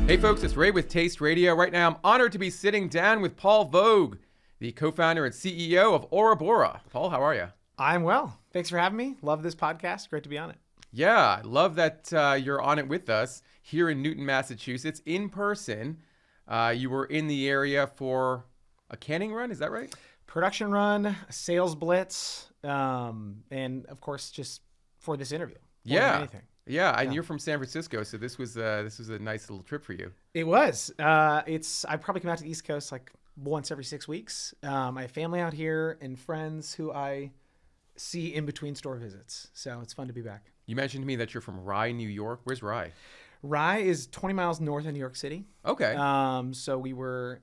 Hey folks, it's Ray with Taste Radio. Right now, I'm honored to be sitting down with Paul Voge, the co-founder and CEO of Aura Bora. Paul, how are you? I'm well. Thanks for having me. Love this podcast. Great to be on it. Yeah, I love that you're on it with us here in Newton, Massachusetts, in person. You were in the area for a canning run, is that right? Production run, a sales blitz, and of course, just for this interview. Yeah. Anything. Yeah, and you're from San Francisco, so this was a nice little trip for you. It was. I probably come out to the East Coast like once every 6 weeks. I have family out here and friends who I see in between store visits. So it's fun to be back. You mentioned to me that you're from Rye, New York. Where's Rye? Rye is 20 miles north of New York City. Okay. So we were,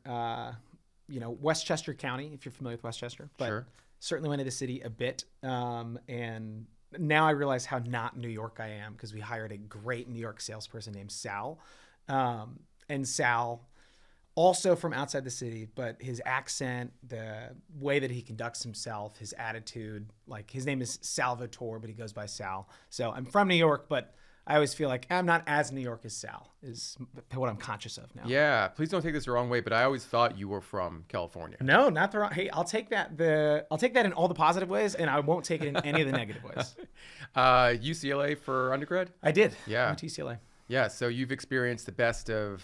Westchester County, if you're familiar with Westchester. But Sure. Certainly went to the city a bit. And now I realize how not New York I am because we hired a great New York salesperson named Sal. And Sal, also from outside the city, but his accent, the way that he conducts himself, his attitude, like his name is Salvatore, but he goes by Sal. So I'm from New York, but I always feel like I'm not as New York as Sal is what I'm conscious of now. Yeah, please don't take this the wrong way, but I always thought you were from California. No, not the wrong. Hey, I'll take that. I'll take that in all the positive ways, and I won't take it in any of the negative ways. UCLA for undergrad? I did. Yeah. I went to UCLA. Yeah, so you've experienced the best of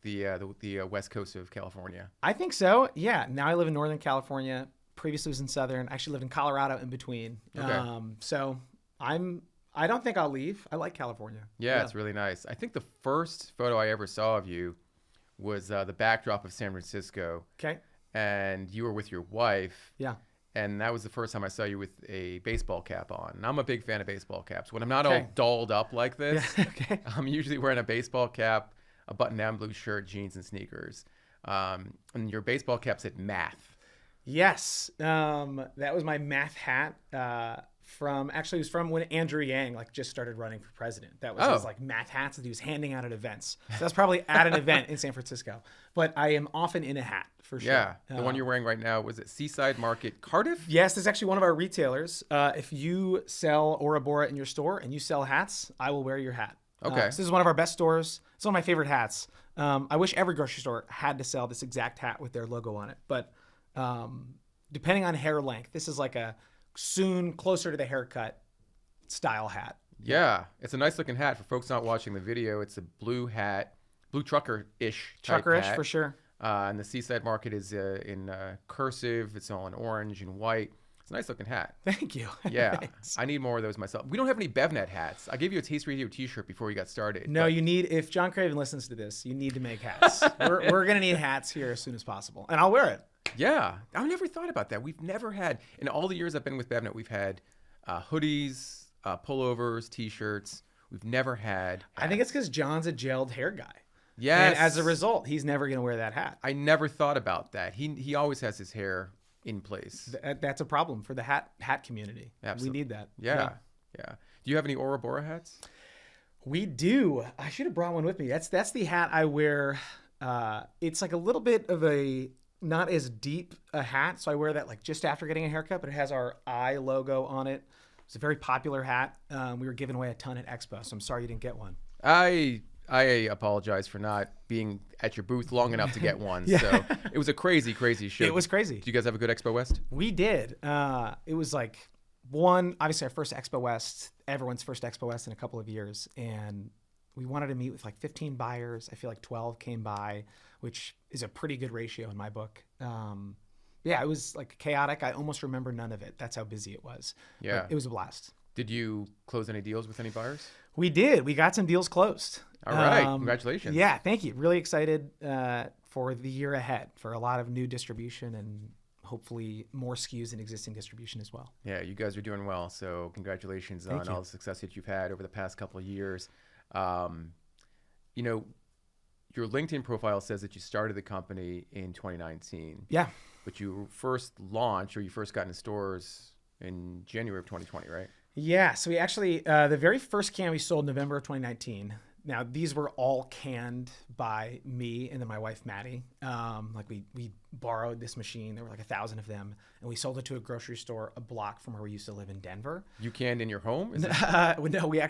the West Coast of California. I think so. Yeah. Now I live in Northern California. Previously was in Southern. I actually lived in Colorado in between. Okay. So I don't think I'll leave. I like California. Yeah, it's really nice. I think the first photo I ever saw of you was the backdrop of San Francisco. Okay. And you were with your wife. Yeah. And that was the first time I saw you with a baseball cap on. And I'm a big fan of baseball caps. When I'm not Okay. all dolled up like this, Okay. I'm usually wearing a baseball cap, a button-down blue shirt, jeans, and sneakers. And your baseball cap said math. Yes. That was my math hat. It was from when Andrew Yang just started running for president. That was his math hats that he was handing out at events. So that's probably at an event in San Francisco. But I am often in a hat for sure. Yeah, the one you're wearing right now, was it Seaside Market, Cardiff? Yes, this is actually one of our retailers. If you sell Aura Bora in your store and you sell hats, I will wear your hat. Okay. So this is one of our best stores. It's one of my favorite hats. I wish every grocery store had to sell this exact hat with their logo on it. But depending on hair length, this is like a soon closer to the haircut style hat. Yeah, it's a nice looking hat. For folks not watching the video, it's a blue hat, blue trucker-ish type Truckerish hat. for sure. And the Seaside Market is in cursive. It's all in orange and white. It's a nice looking hat. Thank you. Yeah, Thanks. I need more of those myself. We don't have any BevNET hats. I gave you a Taste Radio t-shirt before we got started. No, you need, if John Craven listens to this, you need to make hats. we're going to need hats here as soon as possible. And I'll wear it. Yeah, I never thought about that. We've never had, in all the years I've been with BevNET, we've had hoodies, pullovers, t-shirts. We've never had hats. I think it's because John's a gelled hair guy. Yes. And as a result, he's never going to wear that hat. I never thought about that. He always has his hair in place. That's a problem for the hat community. Absolutely. We need that. Yeah. Do you have any Aura Bora hats? We do. I should have brought one with me. That's the hat I wear. It's like a little bit of a not as deep a hat, so I wear that just after getting a haircut, but it has our eye logo on it. It's a very popular hat. We were giving away a ton at Expo, so I'm sorry you didn't get one. I apologize for not being at your booth long enough to get one. Yeah. So it was a crazy show. It was crazy. Do you guys have a good Expo West? We did. It was obviously our first Expo West, everyone's first Expo West in a couple of years. And we wanted to meet with 15 buyers. I feel like 12 came by, which is a pretty good ratio in my book. It was chaotic. I almost remember none of it. That's how busy it was. Yeah. But it was a blast. Did you close any deals with any buyers? We did. We got some deals closed. All right. Congratulations. Yeah, thank you. Really excited for the year ahead for a lot of new distribution and hopefully more SKUs in existing distribution as well. Yeah, you guys are doing well. So congratulations Thank on you. all the success that you've had over the past couple of years. Your LinkedIn profile says that you started the company in 2019. Yeah. But you first launched, or you first got into stores in January of 2020, right? Yeah. So we actually, the very first can we sold November of 2019. Now these were all canned by me and then my wife, Maddie. We borrowed this machine. There were like 1,000 of them, and we sold it to a grocery store a block from where we used to live in Denver. You canned in your home? Is it? No, we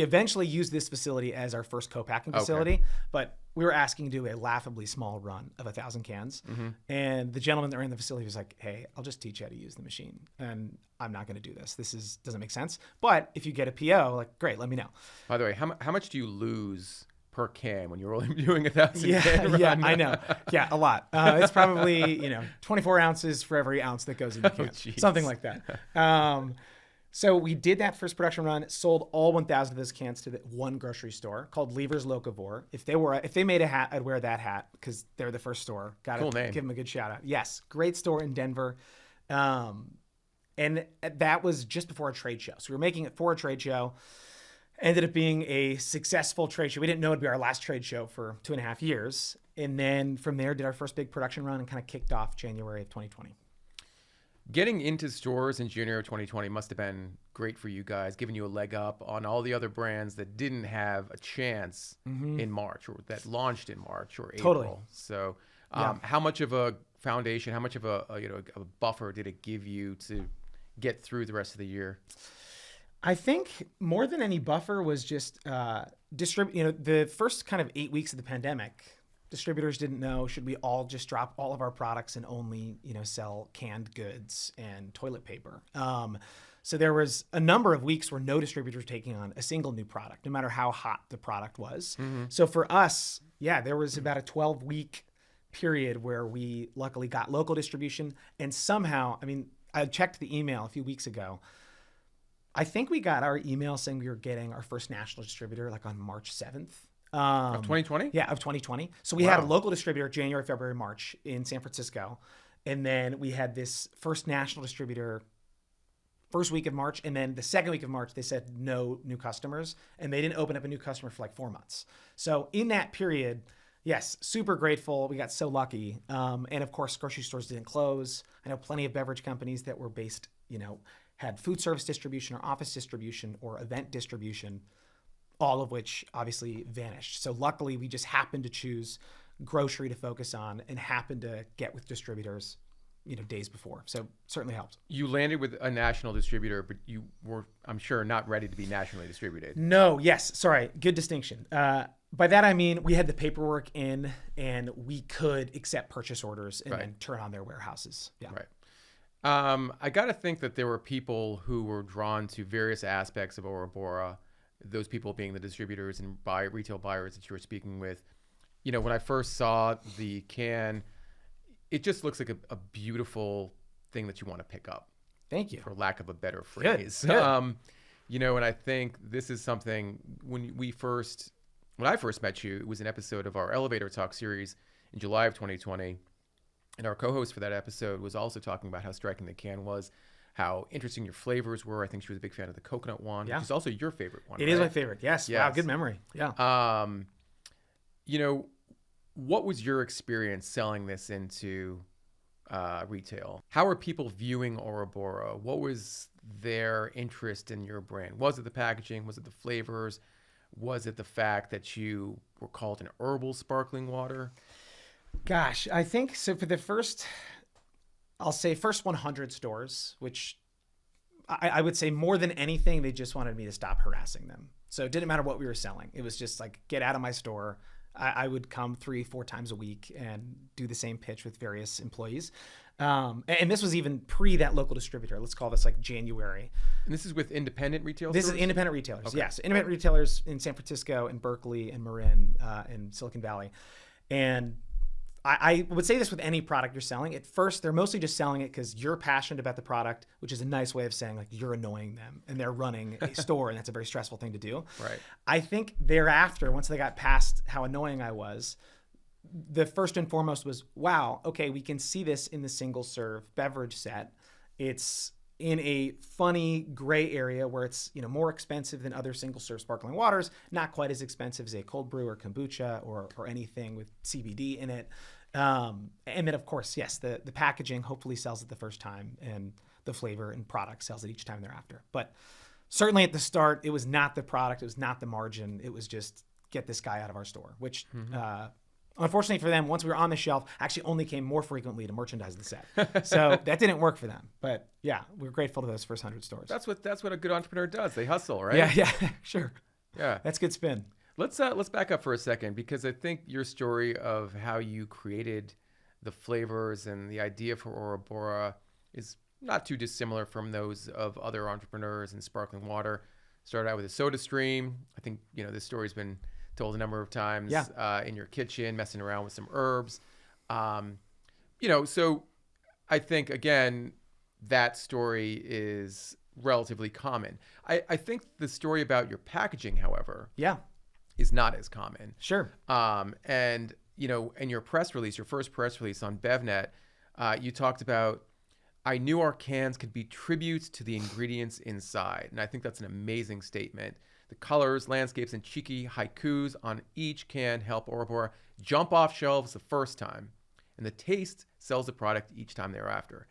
eventually used this facility as our first co-packing facility, but we were asking to do a laughably small run of 1,000 cans. And the gentleman that ran the facility was like, hey, I'll just teach you how to use the machine. And I'm not going to do this. Doesn't make sense. But if you get a PO, like, great, let me know. By the way, how much do you lose per can when you're only doing 1,000 can run? Yeah, I know. Yeah, a lot. It's probably 24 ounces for every ounce that goes in the can, something like that. So we did that first production run, sold all 1,000 of those cans to one grocery store called Lever's Locavore. If they made a hat, I'd wear that hat because they're the first store. Got to give them a good shout out. Yes, great store in Denver. And that was just before a trade show. So we were making it for a trade show. Ended up being a successful trade show. We didn't know it'd be our last trade show for 2.5 years. And then from there, did our first big production run and kind of kicked off January of 2020. Getting into stores in January of 2020 must have been great for you guys, giving you a leg up on all the other brands that didn't have a chance in March or that launched in March or April. Totally. So how much of a foundation, how much of a buffer did it give you to get through the rest of the year? I think more than any buffer was just the first kind of 8 weeks of the pandemic. Distributors didn't know, should we all just drop all of our products and only, sell canned goods and toilet paper? So there was a number of weeks where no distributors were taking on a single new product, no matter how hot the product was. So for us, there was about a 12-week period where we luckily got local distribution. And somehow, I checked the email a few weeks ago. I think we got our email saying we were getting our first national distributor like on March 7th. Of 2020? Yeah, of 2020. So we had a local distributor January, February, March in San Francisco. And then we had this first national distributor first week of March. And then the second week of March, they said no new customers. And they didn't open up a new customer for like 4 months. So in that period, yes, super grateful. We got so lucky. And of course, grocery stores didn't close. I know plenty of beverage companies that were based, had food service distribution or office distribution or event distribution, all of which obviously vanished. So luckily, we just happened to choose grocery to focus on and happened to get with distributors, days before. So certainly helped. You landed with a national distributor, but you were, I'm sure, not ready to be nationally distributed. No, yes. Sorry. Good distinction. By that, I mean, we had the paperwork in and we could accept purchase orders and then turn on their warehouses. Yeah. Right. I got to think that there were people who were drawn to various aspects of Aura Bora, those people being the distributors and retail buyers that you were speaking with. When I first saw the can, it just looks like a beautiful thing that you want to pick up. Thank you. For lack of a better phrase. Good. And I think this is something when I first met you, it was an episode of our Elevator Talk series in July of 2020. And our co-host for that episode was also talking about how striking the can was, how interesting your flavors were. I think she was a big fan of the coconut one, which is also your favorite one. It is my favorite. Yes. Wow. Good memory. Yeah. What was your experience selling this into retail? How are people viewing Aura Bora? What was their interest in your brand? Was it the packaging? Was it the flavors? Was it the fact that you were called an herbal sparkling water? Gosh, I think so. For the first 100 stores, which I would say more than anything, they just wanted me to stop harassing them. So it didn't matter what we were selling. It was just like, get out of my store. I would come 3-4 times a week and do the same pitch with various employees. And this was even pre that local distributor. Let's call this like January. And this is with independent retailers? This is independent retailers. Okay. Yes. Independent retailers in San Francisco and Berkeley and Marin and Silicon Valley. And I would say this with any product you're selling. At first, they're mostly just selling it because you're passionate about the product, which is a nice way of saying like you're annoying them and they're running a store and that's a very stressful thing to do. Right. I think thereafter, once they got past how annoying I was, the first and foremost was, wow, okay, we can see this in the single serve beverage set. It's in a funny gray area where it's more expensive than other single serve sparkling waters, not quite as expensive as a cold brew or kombucha or anything with CBD in it. And then of course, yes, the packaging hopefully sells it the first time and the flavor and product sells it each time thereafter. But certainly at the start, it was not the product, it was not the margin, it was just get this guy out of our store, which Unfortunately for them, once we were on the shelf, actually only came more frequently to merchandise the set. So that didn't work for them. But yeah, we're grateful to those first 100 stores. That's what a good entrepreneur does. They hustle, right? Yeah, sure. Yeah. That's a good spin. Let's back up for a second, because I think your story of how you created the flavors and the idea for Aura Bora is not too dissimilar from those of other entrepreneurs in sparkling water. Started out with a soda stream. I think, this story's been told a number of times in your kitchen, messing around with some herbs. So I think, again, that story is relatively common. I think the story about your packaging, however, is not as common. Sure. And, in your press release, your first press release on BevNet, you talked about, I knew our cans could be tributes to the ingredients inside. And I think that's an amazing statement. The colors, landscapes, and cheeky haikus on each can help Aura Bora jump off shelves the first time. And the taste sells the product each time thereafter.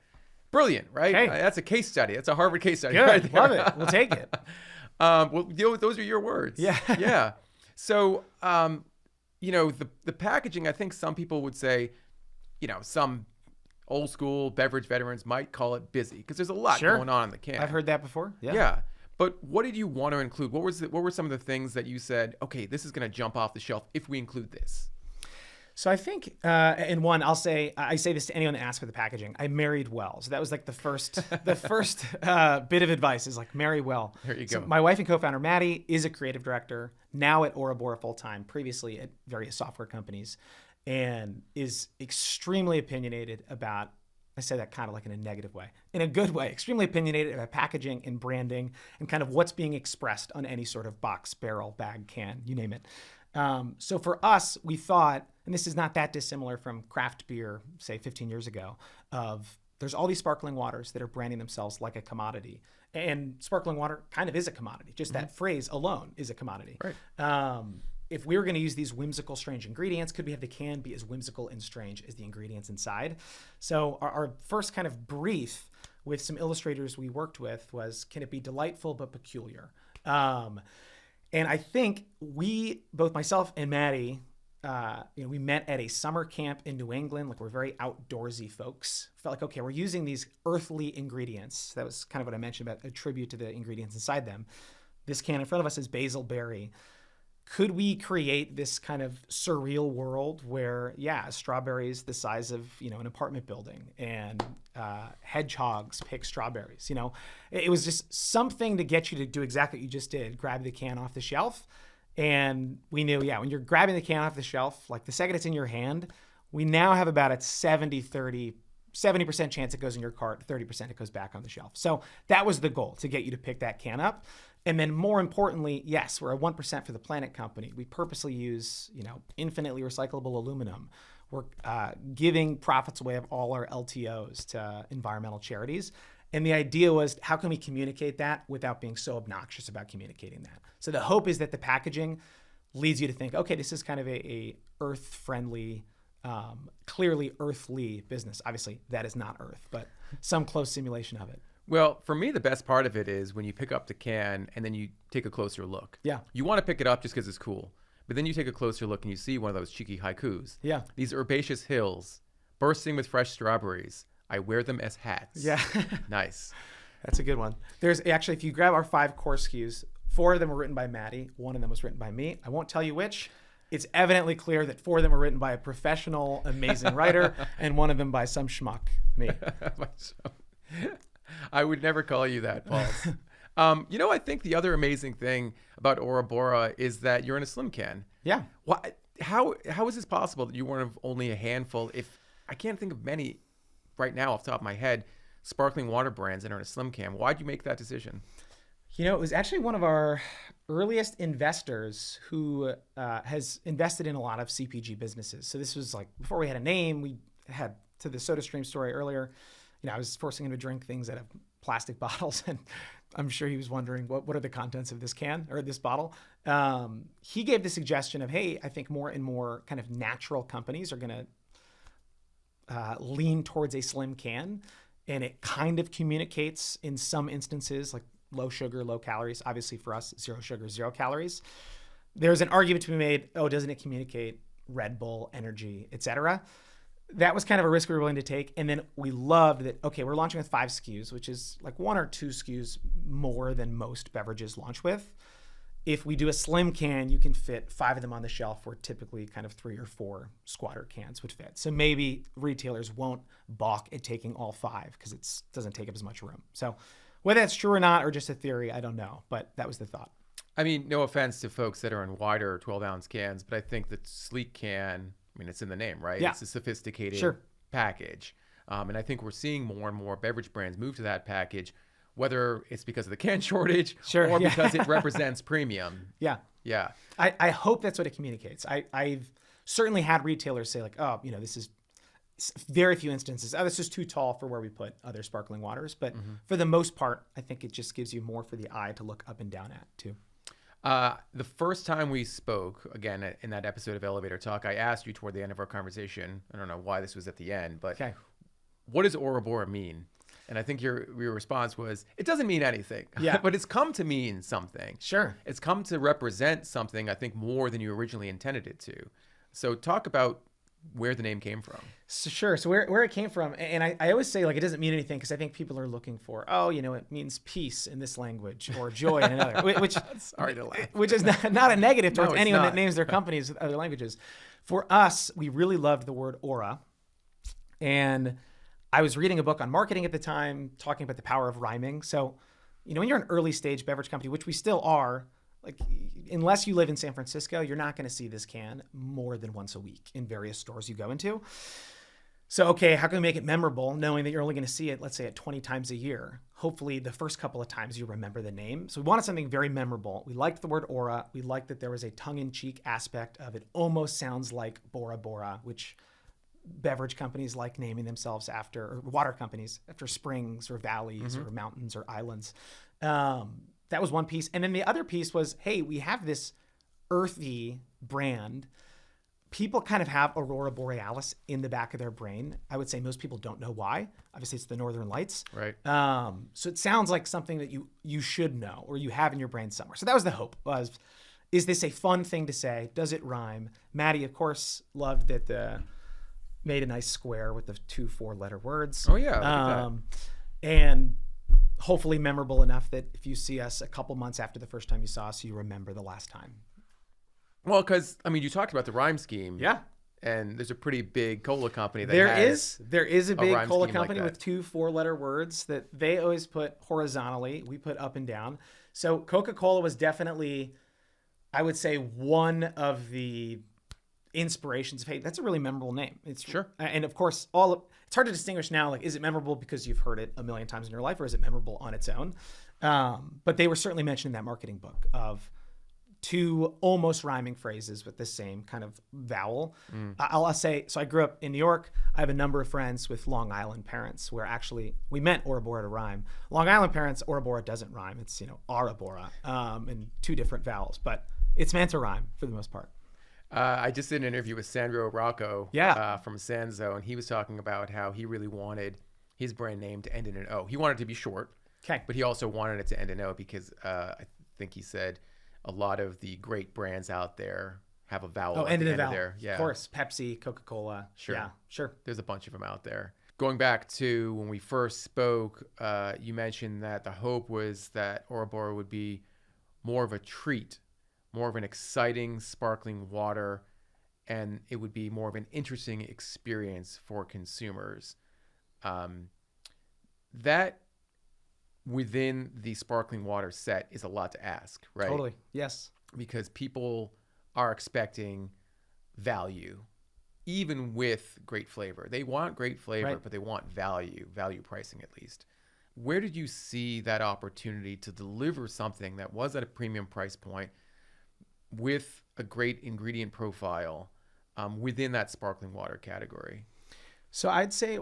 Brilliant, right? Okay. That's a case study. That's a Harvard case study. Good. Right there. Love it. We'll take it. Those are your words. Yeah. Yeah. So, the packaging, I think some people would say, some old school beverage veterans might call it busy because there's a lot going on in the can. I've heard that before. Yeah. But what did you want to include? What were some of the things that you said, okay, this is going to jump off the shelf if we include this? So I think, and one, I say this to anyone that asks for the packaging. I married well. So that was like the first bit of advice is like marry well. There you So go. my wife and co-founder Maddie is a creative director now at Aura Bora full time, previously at various software companies, and is extremely opinionated about. I say that kind of like in a negative way, in a good way, extremely opinionated about packaging and branding and kind of what's being expressed on any sort of box, barrel, bag, can, you name it. So for us, we thought, and this is not that dissimilar from craft beer, say 15 years ago, of there's all these sparkling waters that are branding themselves like a commodity. And sparkling water kind of is a commodity. Just that phrase alone is a commodity. Right. If we were going to use these whimsical, strange ingredients, could we have the can be as whimsical and strange as the ingredients inside? So our first kind of brief with some illustrators we worked with was, can it be delightful but peculiar? And I think both myself and Maddie, we met at a summer camp in New England. Like, we're very outdoorsy folks. Felt like, okay, we're using these earthly ingredients. That was kind of what I mentioned about a tribute to the ingredients inside them. This can in front of us is basil berry. Could we create this kind of surreal world where, strawberries the size of, an apartment building, and hedgehogs pick strawberries? It was just something to get you to do exactly what you just did, grab the can off the shelf. And we knew, when you're grabbing the can off the shelf, like the second it's in your hand, we now have about a 70% chance it goes in your cart, 30% it goes back on the shelf. So that was the goal, to get you to pick that can up. And then more importantly, yes, we're a 1% for the planet company. We purposely use, infinitely recyclable aluminum. We're giving profits away of all our LTOs to environmental charities. And the idea was, how can we communicate that without being so obnoxious about communicating that? So the hope is that the packaging leads you to think, okay, this is kind of a earth-friendly, clearly earthly business. Obviously, that is not Earth, but some close simulation of it. Well, for me, the best part of it is when you pick up the can and then you take a closer look. Yeah. You want to pick it up just because it's cool. But then you take a closer look and you see one of those cheeky haikus. Yeah. These herbaceous hills, bursting with fresh strawberries. I wear them as hats. Yeah. Nice. That's a good one. There's actually, if you grab our 5 core SKUs, 4 of them were written by Maddie. 1 of them was written by me. I won't tell you which. It's evidently clear that 4 of them were written by a professional, amazing writer, and 1 of them by some schmuck, me. I would never call you that, Paul. I think the other amazing thing about Aura Bora is that you're in a slim can. Yeah. How is this possible that you weren't of only a handful? If I can't think of many right now off the top of my head, sparkling water brands that are in a slim can. Why'd you make that decision? It was actually one of our earliest investors who has invested in a lot of CPG businesses. So this was like before we had a name. We had, to the SodaStream story earlier, I was forcing him to drink things out of plastic bottles, and I'm sure he was wondering what are the contents of this can or this bottle. He gave the suggestion of, hey, I think more and more kind of natural companies are going to lean towards a slim can, and it kind of communicates in some instances like low sugar, low calories. Obviously for us, 0 sugar, 0 calories. There's an argument to be made, doesn't it communicate Red Bull, energy, etc. That was kind of a risk we were willing to take. And then we loved that, okay, we're launching with 5 SKUs, which is like 1 or 2 SKUs more than most beverages launch with. If we do a slim can, you can fit 5 of them on the shelf, where typically kind of 3 or 4 squatter cans would fit. So maybe retailers won't balk at taking all 5 because it doesn't take up as much room. So whether that's true or not, or just a theory, I don't know. But that was the thought. I mean, no offense to folks that are in wider 12-ounce cans, but I think the sleek can, I mean, it's in the name, right? Yeah. It's a sophisticated Sure. package. And I think we're seeing more and more beverage brands move to that package, whether it's because of the can shortage Sure, or yeah. because it represents premium. Yeah. Yeah. I hope that's what it communicates. I've certainly had retailers say like, oh, this is very few instances. Oh, this is too tall for where we put other sparkling waters. But for the most part, I think it just gives you more for the eye to look up and down at too. The first time we spoke, again, in that episode of Elevator Talk, I asked you toward the end of our conversation, I don't know why this was at the end, but what does Aura Bora mean? And I think your response was, it doesn't mean anything. Yeah. But it's come to mean something. Sure. It's come to represent something, I think, more than you originally intended it to. So talk about where the name came from. So where it came from, and I always say like it doesn't mean anything because I think people are looking for, it means peace in this language or joy in another, which Sorry to laugh. which is not a negative towards No, it's anyone not. that names their companies with other languages. For us, we really loved the word aura, and I was reading a book on marketing at the time, talking about the power of rhyming. So, when you're an early stage beverage company, which we still are, like unless you live in San Francisco, you're not going to see this can more than once a week in various stores you go into. So, okay, how can we make it memorable knowing that you're only going to see it, let's say, at 20 times a year? Hopefully the first couple of times you remember the name. So we wanted something very memorable. We liked the word aura. We liked that there was a tongue-in-cheek aspect of it. Almost sounds like Bora Bora, which beverage companies like naming themselves after, or water companies, after springs or valleys or mountains or islands. That was one piece. And then the other piece was, hey, we have this earthy brand. People kind of have Aurora Borealis in the back of their brain. I would say most people don't know why. Obviously, it's the Northern Lights. Right. So it sounds like something that you should know or you have in your brain somewhere. So that was the hope, is this a fun thing to say? Does it rhyme? Maddie, of course, loved that made a nice square with the 2 4-letter words. Oh, yeah. Look at that. And hopefully memorable enough that if you see us a couple months after the first time you saw us, you remember the last time. Well, because, you talked about the rhyme scheme. Yeah. And there's a pretty big cola company that There has is a big rhyme cola scheme like company that. with 2 4-letter words that they always put horizontally. We put up and down. So Coca-Cola was definitely, I would say, one of the inspirations of, hey, that's a really memorable name. It's Sure. And of course, it's hard to distinguish now, like, is it memorable because you've heard it a million times in your life, or is it memorable on its own? But they were certainly mentioned in that marketing book of 2 almost rhyming phrases with the same kind of vowel. I'll say, so I grew up in New York. I have a number of friends with Long Island parents where actually we meant Aura Bora to rhyme. Long Island parents, Aura Bora doesn't rhyme. It's, Aura Bora, and 2 different vowels, but it's meant to rhyme for the most part. I just did an interview with Sandro Rocco from Sanzo, and he was talking about how he really wanted his brand name to end in an O. He wanted it to be short, but he also wanted it to end in O because I think he said a lot of the great brands out there have a vowel at the end of there. Yeah. Of course, Pepsi, Coca-Cola. Sure. Yeah, sure. There's a bunch of them out there. Going back to when we first spoke, you mentioned that the hope was that Aura Bora would be more of a treat, more of an exciting sparkling water, and it would be more of an interesting experience for consumers. That within the sparkling water set is a lot to ask, right? Totally. Yes. Because people are expecting value, even with great flavor. They want great flavor, but they want value pricing at least. Where did you see that opportunity to deliver something that was at a premium price point with a great ingredient profile within that sparkling water category? So I'd say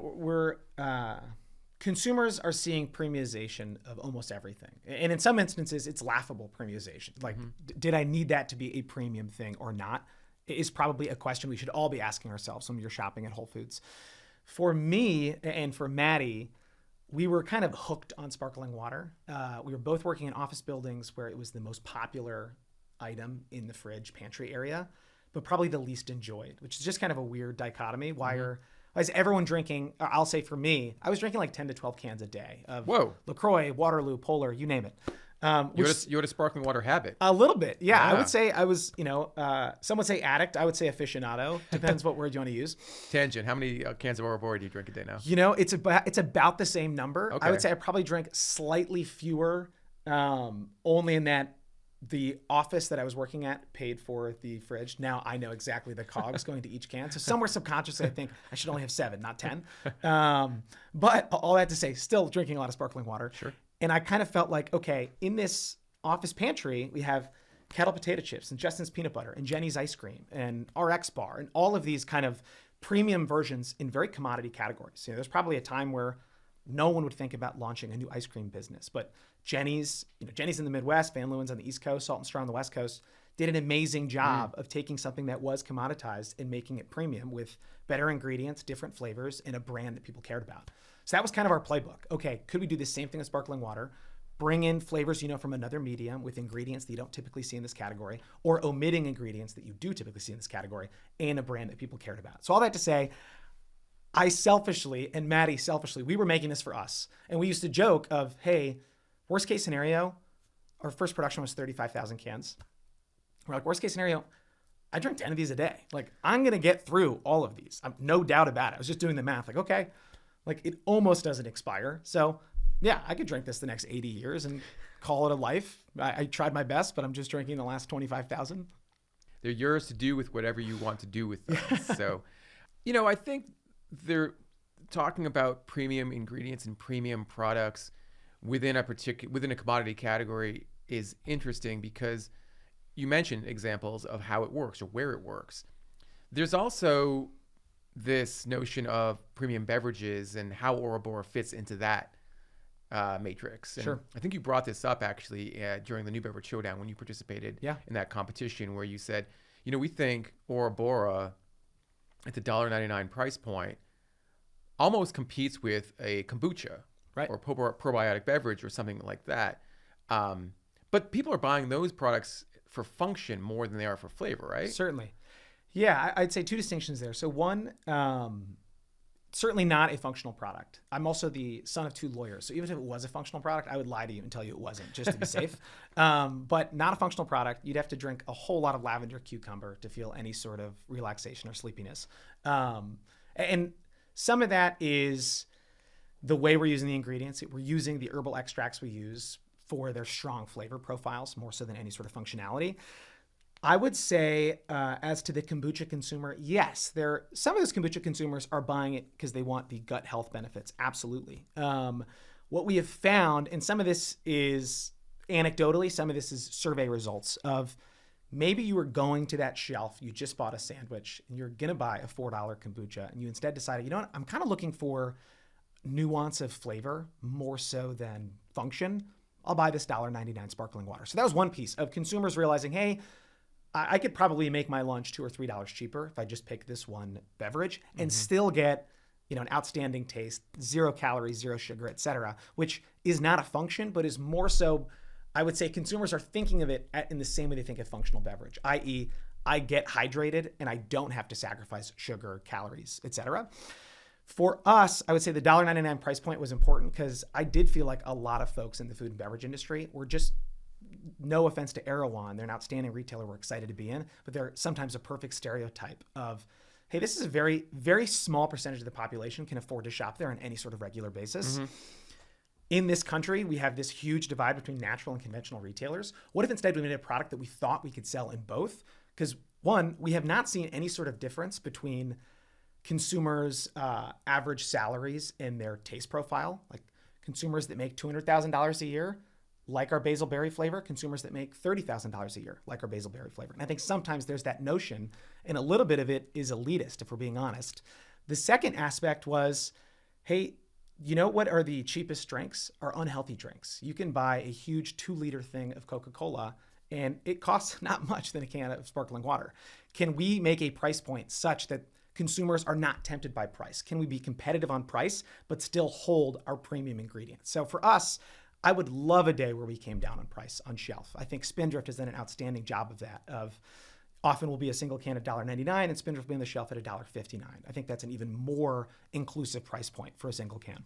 consumers are seeing premiumization of almost everything. And in some instances, it's laughable premiumization. Like, did I need that to be a premium thing or not? Is probably a question we should all be asking ourselves when you're shopping at Whole Foods. For me and for Maddie, we were kind of hooked on sparkling water. We were both working in office buildings where it was the most popular item in the fridge pantry area. but probably the least enjoyed, which is just kind of a weird dichotomy. Why is everyone drinking? I'll say for me, I was drinking like 10 to 12 cans a day of LaCroix, Waterloo, Polar, you name it. You had a sparkling water habit. A little bit. Yeah. I would say I was, some would say addict. I would say aficionado. Depends what word you want to use. Tangent. How many cans of Aura Bora do you drink a day now? It's about the same number. Okay. I would say I probably drank slightly fewer, only in that the office that I was working at paid for the fridge. Now I know exactly the cogs going to each can. So somewhere subconsciously, I think I should only have 7, not 10. But all that to say, still drinking a lot of sparkling water. Sure. And I kind of felt like, okay, in this office pantry, we have Kettle potato chips and Justin's peanut butter and Jenny's ice cream and RX bar and all of these kind of premium versions in very commodity categories. There's probably a time where no one would think about launching a new ice cream business, but Jenny's in the Midwest, Van Leeuwen's on the East Coast, Salt and Straw on the West Coast, did an amazing job of taking something that was commoditized and making it premium with better ingredients, different flavors, and a brand that people cared about. So that was kind of our playbook. Okay, could we do the same thing with sparkling water? Bring in flavors from another medium with ingredients that you don't typically see in this category, or omitting ingredients that you do typically see in this category, and a brand that people cared about. So all that to say, I selfishly, and Maddie selfishly, we were making this for us. And we used to joke of, hey, worst case scenario, our first production was 35,000 cans. We're like, worst case scenario, I drink 10 of these a day. Like, I'm going to get through all of these. No doubt about it. I was just doing the math. Like, okay, like it almost doesn't expire. So yeah, I could drink this the next 80 years and call it a life. I tried my best, but I'm just drinking the last 25,000. They're yours to do with whatever you want to do with them. So, I think they're talking about premium ingredients and premium products within a commodity category is interesting because you mentioned examples of how it works or where it works. There's also this notion of premium beverages and how Aura Bora fits into that matrix. And sure. I think you brought this up actually during the New Beverage Showdown when you participated in that competition where you said, we think Aura Bora at the $1.99 price point almost competes with a kombucha or probiotic beverage or something like that. But people are buying those products for function more than they are for flavor, right? Certainly. Yeah, I'd say 2 distinctions there. So one, certainly not a functional product. I'm also the son of 2 lawyers. So even if it was a functional product, I would lie to you and tell you it wasn't, just to be safe. But not a functional product. You'd have to drink a whole lot of lavender cucumber to feel any sort of relaxation or sleepiness. And some of that is the way we're using the ingredients. We're using the herbal extracts we use for their strong flavor profiles, more so than any sort of functionality. I would say, as to the kombucha consumer, yes, some of those kombucha consumers are buying it because they want the gut health benefits. Absolutely. What we have found, and some of this is anecdotally, some of this is survey results of maybe you were going to that shelf, you just bought a sandwich, and you're going to buy a $4 kombucha, and you instead decided, what, I'm kind of looking for nuance of flavor more so than function. I'll buy this $1.99 sparkling water. So that was one piece of consumers realizing, hey, I could probably make my lunch $2 or $3 cheaper if I just pick this one beverage and still get, an outstanding taste, 0 calories, 0 sugar, et cetera, which is not a function, but is more so, I would say consumers are thinking of it in the same way they think of functional beverage, i.e. I get hydrated and I don't have to sacrifice sugar, calories, et cetera. For us, I would say the $1.99 price point was important because I did feel like a lot of folks in the food and beverage industry were just, no offense to Erewhon, they're an outstanding retailer we're excited to be in, but they're sometimes a perfect stereotype of, hey, this is a very, very small percentage of the population can afford to shop there on any sort of regular basis. In this country, we have this huge divide between natural and conventional retailers. What if instead we made a product that we thought we could sell in both? Because one, we have not seen any sort of difference between consumers' average salaries and their taste profile. Like consumers that make $200,000 a year like our basil berry flavor, consumers that make $30,000 a year like our basil berry flavor. And I think sometimes there's that notion, and a little bit of it is elitist, if we're being honest. The second aspect was, hey, you know what are the cheapest drinks? Are unhealthy drinks. You can buy a huge 2-liter thing of Coca-Cola, and it costs not much than a can of sparkling water. Can we make a price point such that consumers are not tempted by price? Can we be competitive on price, but still hold our premium ingredients? So for us, I would love a day where we came down on price on shelf. I think Spindrift has done an outstanding job of that, of often will be a single can at $1.99 and Spindrift will be on the shelf at $1.59. I think that's an even more inclusive price point for a single can.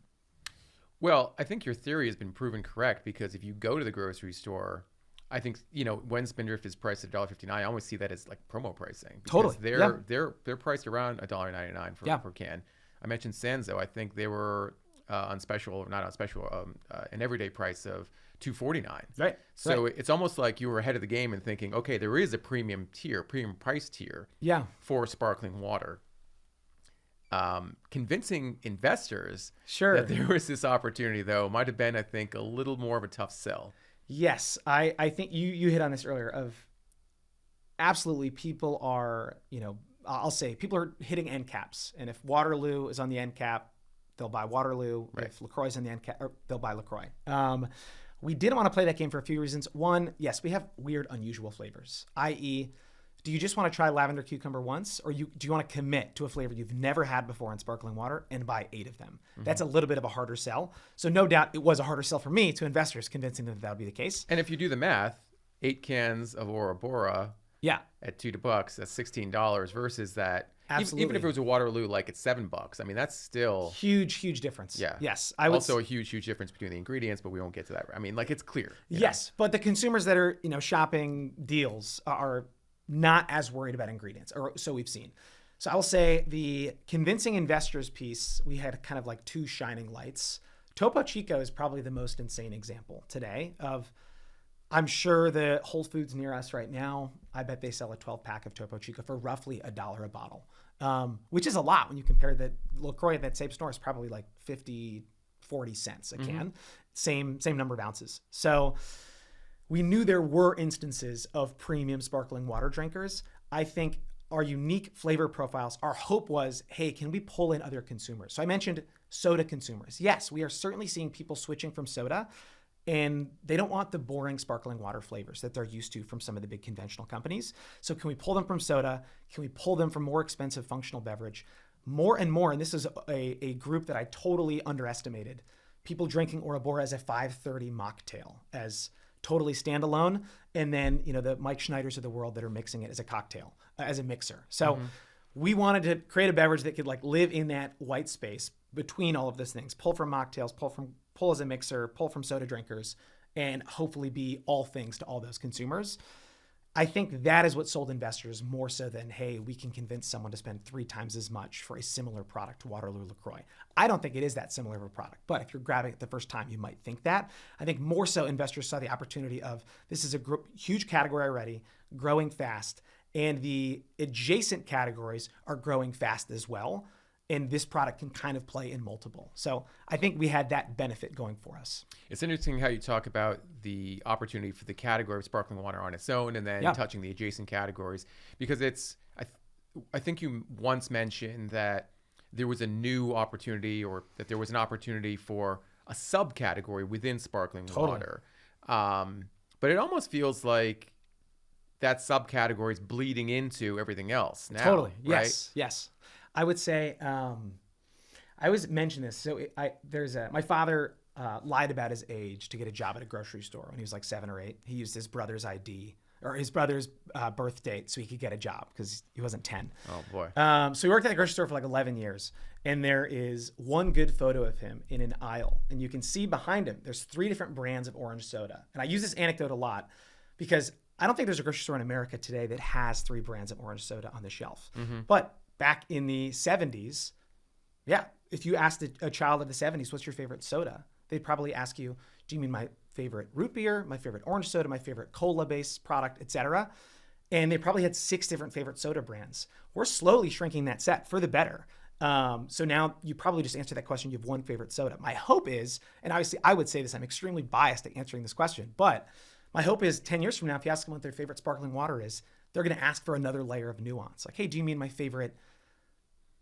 Well, I think your theory has been proven correct, because if you go to the grocery store, I think, when Spindrift is priced at $1.59, I always see that as like promo pricing. Totally. They're priced around $1.99 per can. I mentioned Sanzo. I think they were on special, not on special, an everyday price of $2.49. Right. So it's almost like you were ahead of the game and thinking, okay, there is a premium price tier for sparkling water. Convincing investors that there was this opportunity, though, might have been, I think, a little more of a tough sell. Yes, I think you hit on this earlier of absolutely people are, I'll say people are hitting end caps. And if Waterloo is on the end cap, they'll buy Waterloo. Right. If LaCroix is on the end cap, they'll buy LaCroix. We didn't want to play that game for a few reasons. One, yes, we have weird, unusual flavors, i.e., do you just want to try lavender cucumber once, or do you want to commit to a flavor you've never had before in sparkling water and buy 8 of them? Mm-hmm. That's a little bit of a harder sell. So no doubt it was a harder sell for me to investors, convincing them that would be the case. And if you do the math, 8 cans of Aura Bora at $2, that's $16 versus that. Absolutely. Even if it was a Waterloo, like it's $7. I mean, that's still huge difference. Yeah. Yes. Also a huge difference between the ingredients, but we won't get to that. I mean, like it's clear. Yes. But the consumers that are, shopping deals are not as worried about ingredients, or so we've seen. So I'll say the convincing investors piece, we had kind of like 2 shining lights. Topo Chico is probably the most insane example today of, I'm sure the Whole Foods near us right now, I bet they sell a 12-pack of Topo Chico for roughly $1 a bottle, which is a lot when you compare that LaCroix at that same store is probably like 50, 40 cents a can, same number of ounces. So we knew there were instances of premium sparkling water drinkers. I think our unique flavor profiles, our hope was, hey, can we pull in other consumers? So I mentioned soda consumers. Yes, we are certainly seeing people switching from soda, and they don't want the boring sparkling water flavors that they're used to from some of the big conventional companies. So can we pull them from soda? Can we pull them from more expensive functional beverage? More and more, and this is a group that I totally underestimated, people drinking Aura Bora as a 530 mocktail, as totally standalone, and then the Mike Schneiders of the world that are mixing it as a cocktail, as a mixer. So we wanted to create a beverage that could like live in that white space between all of those things, pull from mocktails, pull as a mixer, pull from soda drinkers, and hopefully be all things to all those consumers. I think that is what sold investors more so than, hey, we can convince someone to spend 3 times as much for a similar product to Waterloo LaCroix. I don't think it is that similar of a product, but if you're grabbing it the first time, you might think that. I think more so investors saw the opportunity of, this is a huge category already, growing fast, and the adjacent categories are growing fast as well. And this product can kind of play in multiple. So I think we had that benefit going for us. It's interesting how you talk about the opportunity for the category of sparkling water on its own and then touching the adjacent categories, because I think you once mentioned that there was a new opportunity, or that there was an opportunity for a subcategory within sparkling water. But it almost feels like that subcategory is bleeding into everything else now. Totally. Right? Yes. I would say, I always mention this. So my father lied about his age to get a job at a grocery store when he was like 7 or 8. He used his brother's ID or his brother's birth date so he could get a job because he wasn't 10. Oh boy. So he worked at the grocery store for like 11 years. And there is one good photo of him in an aisle. And you can see behind him, there's 3 different brands of orange soda. And I use this anecdote a lot because I don't think there's a grocery store in America today that has 3 brands of orange soda on the shelf. But back in the 70s, if you asked a child of the 70s, what's your favorite soda? They'd probably ask you, do you mean my favorite root beer, my favorite orange soda, my favorite cola-based product, etc.? And they probably had 6 different favorite soda brands. We're slowly shrinking that set for the better. So now you probably just answer that question, you have one favorite soda. My hope is, and obviously I would say this, I'm extremely biased at answering this question, but my hope is 10 years from now, if you ask them what their favorite sparkling water is, they're going to ask for another layer of nuance. Like, hey, do you mean my favorite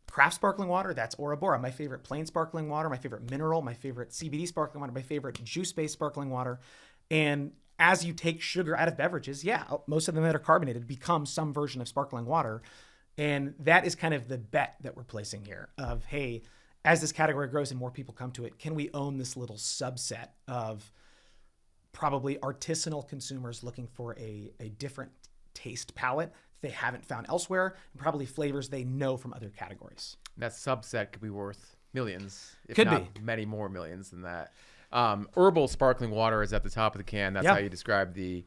craft sparkling water? That's Aura Bora. My favorite plain sparkling water, my favorite mineral, my favorite CBD sparkling water, my favorite juice-based sparkling water. And as you take sugar out of beverages, most of them that are carbonated become some version of sparkling water. And that is kind of the bet that we're placing here of, hey, as this category grows and more people come to it, can we own this little subset of probably artisanal consumers looking for a different taste palette they haven't found elsewhere, and probably flavors they know from other categories. That subset could be worth millions, if Could not be. many more millions than that. Herbal sparkling water is at the top of the can. That's how you describe the.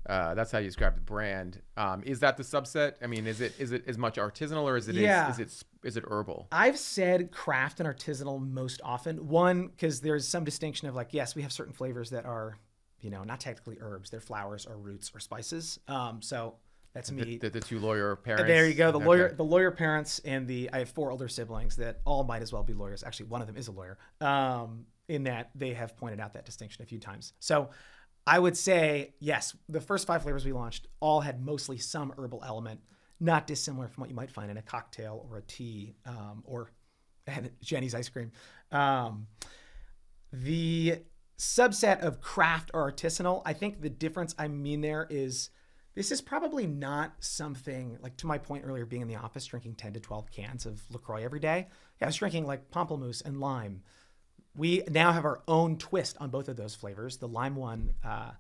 That's how you describe the brand. Is that the subset? I mean, is it as much artisanal, or is it herbal? I've said craft and artisanal most often. One, because there's some distinction of like, yes, we have certain flavors that are, not technically herbs. They're flowers or roots or spices. So that's me. The two lawyer parents. There you go. The lawyer parents, and I have 4 older siblings that all might as well be lawyers. Actually, one of them is a lawyer. In that they have pointed out that distinction a few times. So I would say, yes, the first 5 flavors we launched all had mostly some herbal element, not dissimilar from what you might find in a cocktail or a tea, or Jenny's ice cream. The subset of craft or artisanal, I think the difference I mean there is this is probably not something like, to my point earlier, being in the office, drinking 10 to 12 cans of LaCroix every day. Yeah, I was drinking like pamplemousse and lime. We now have our own twist on both of those flavors. The lime one, I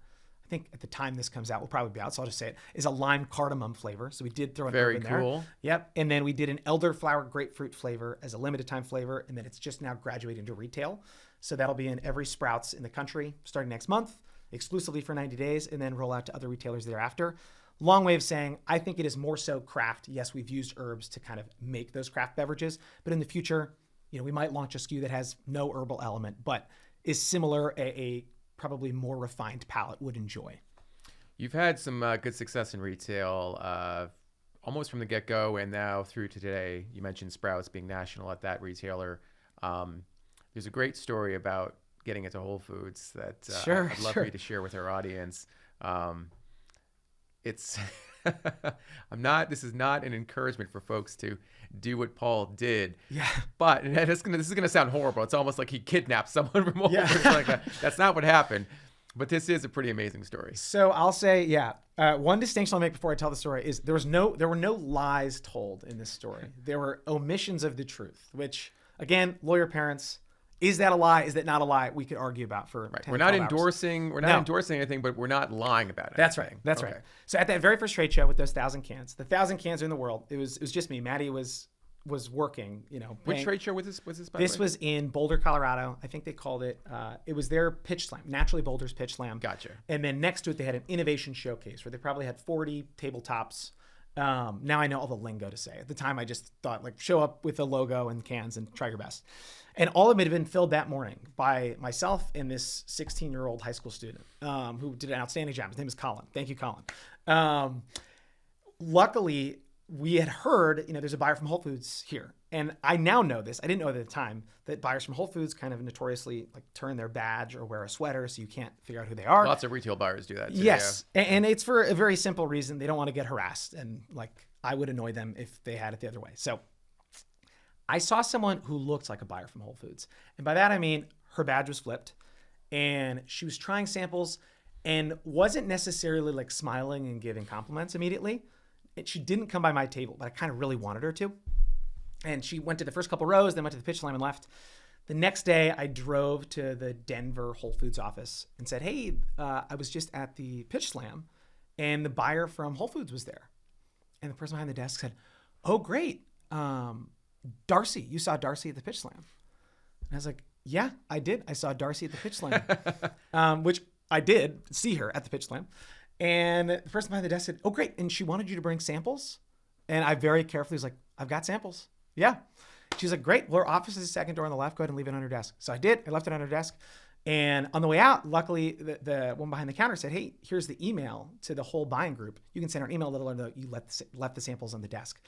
think at the time this comes out, will probably be out, so I'll just say it, is a lime cardamom flavor. So we did throw an herb in there. Very cool. Yep. And then we did an elderflower grapefruit flavor as a limited time flavor, and then it's just now graduating to retail. So that'll be in every Sprouts in the country starting next month, exclusively for 90 days, and then roll out to other retailers thereafter. Long way of saying, I think it is more so craft. Yes, we've used herbs to kind of make those craft beverages, but in the future, we might launch a SKU that has no herbal element, but is similar, a probably more refined palate would enjoy. You've had some good success in retail, almost from the get-go, and now through to today. You mentioned Sprouts being national at that retailer. There's a great story about getting into Whole Foods that I'd love for you to share with our audience. It's this is not an encouragement for folks to do what Paul did. Yeah. But this is gonna sound horrible. It's almost like he kidnapped someone from Whole Foods like that. That's not what happened. But this is a pretty amazing story. So I'll say, one distinction I'll make before I tell the story is there were no lies told in this story. There were omissions of the truth, which, again, lawyer parents, is that a lie? Is that not a lie? We could argue about for 10 We're not 12 endorsing. We're not endorsing anything, but we're not lying about it. That's right. That's right. So at that very first trade show with those 1,000 cans, the 1,000 cans are in the world. It was just me. Maddie was working. Which trade show was this? This was in Boulder, Colorado. I think they called it. It was their pitch slam, Naturally Boulder's pitch slam. Gotcha. And then next to it, they had an innovation showcase where they probably had 40 tabletops. Now I know all the lingo to say. At the time, I just thought, like, show up with a logo and cans and try your best. And all of it had been filled that morning by myself and this 16-year-old high school student who did an outstanding job. His name is Colin. Thank you, Colin. Luckily, we had heard, there's a buyer from Whole Foods here. And I now know this. I didn't know it at the time, that buyers from Whole Foods kind of notoriously turn their badge or wear a sweater so you can't figure out who they are. Lots of retail buyers do that too. Yes. Yeah. And it's for a very simple reason. They don't want to get harassed. And I would annoy them if they had it the other way. So I saw someone who looked like a buyer from Whole Foods. And by that, I mean, her badge was flipped and she was trying samples and wasn't necessarily smiling and giving compliments immediately. She didn't come by my table, but I kind of really wanted her to. And she went to the first couple rows, then went to the pitch slam and left. The next day, I drove to the Denver Whole Foods office and said, hey, I was just at the pitch slam and the buyer from Whole Foods was there. And the person behind the desk said, oh, great. Darcy, you saw Darcy at the pitch slam. And I was like, yeah, I did. I saw Darcy at the pitch slam, which I did see her at the pitch slam. And the person behind the desk said, oh, great. And she wanted you to bring samples. And I very carefully was like, I've got samples. Yeah. She's like, great. Well, our office is the second door on the left. Go ahead and leave it on her desk. So I did. I left it on her desk. And on the way out, luckily, the one behind the counter said, hey, here's the email to the whole buying group. You can send her an email, let her know that you left the samples on the desk.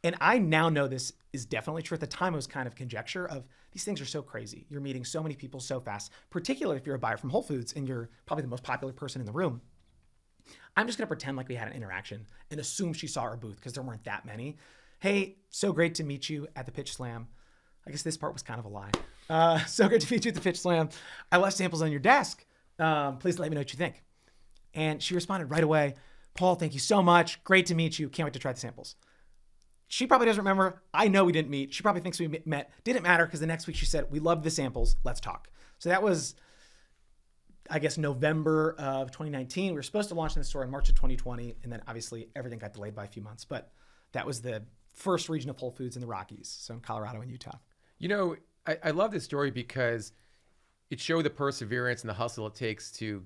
And I now know this is definitely true. At the time, it was kind of conjecture of these things are so crazy. You're meeting so many people so fast, particularly if you're a buyer from Whole Foods and you're probably the most popular person in the room. I'm just going to pretend like we had an interaction and assume she saw our booth because there weren't that many. Hey, so great to meet you at the pitch slam. I guess this part was kind of a lie. So great to meet you at the pitch slam. I left samples on your desk. Please let me know what you think. And she responded right away. Paul, thank you so much. Great to meet you. Can't wait to try the samples. She probably doesn't remember. I know we didn't meet. She probably thinks we met. Didn't matter because the next week she said, we love the samples. Let's talk. So that was, I guess, November of 2019. We were supposed to launch in the store in March of 2020. And then obviously everything got delayed by a few months. But that was the first region of Whole Foods in the Rockies. So in Colorado and Utah. You know, I love this story because it showed the perseverance and the hustle it takes to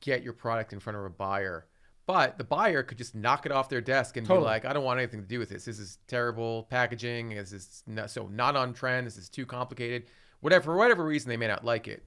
get your product in front of a buyer. But the buyer could just knock it off their desk and be like, I don't want anything to do with this. This is terrible packaging. This is not on trend. This is too complicated. For whatever reason, they may not like it.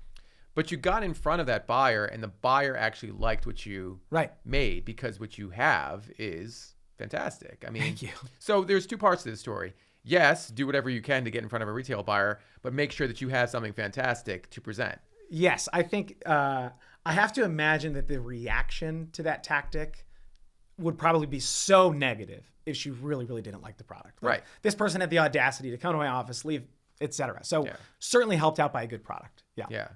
But you got in front of that buyer, and the buyer actually liked what you made, because what you have is fantastic. I mean, thank you. So there's two parts to the story. Yes, do whatever you can to get in front of a retail buyer, but make sure that you have something fantastic to present. Yes, I think I have to imagine that the reaction to that tactic would probably be so negative if she really, really didn't like the product. Like, right. This person had the audacity to come to my office, leave, etc. So certainly helped out by a good product. Yeah. Yeah.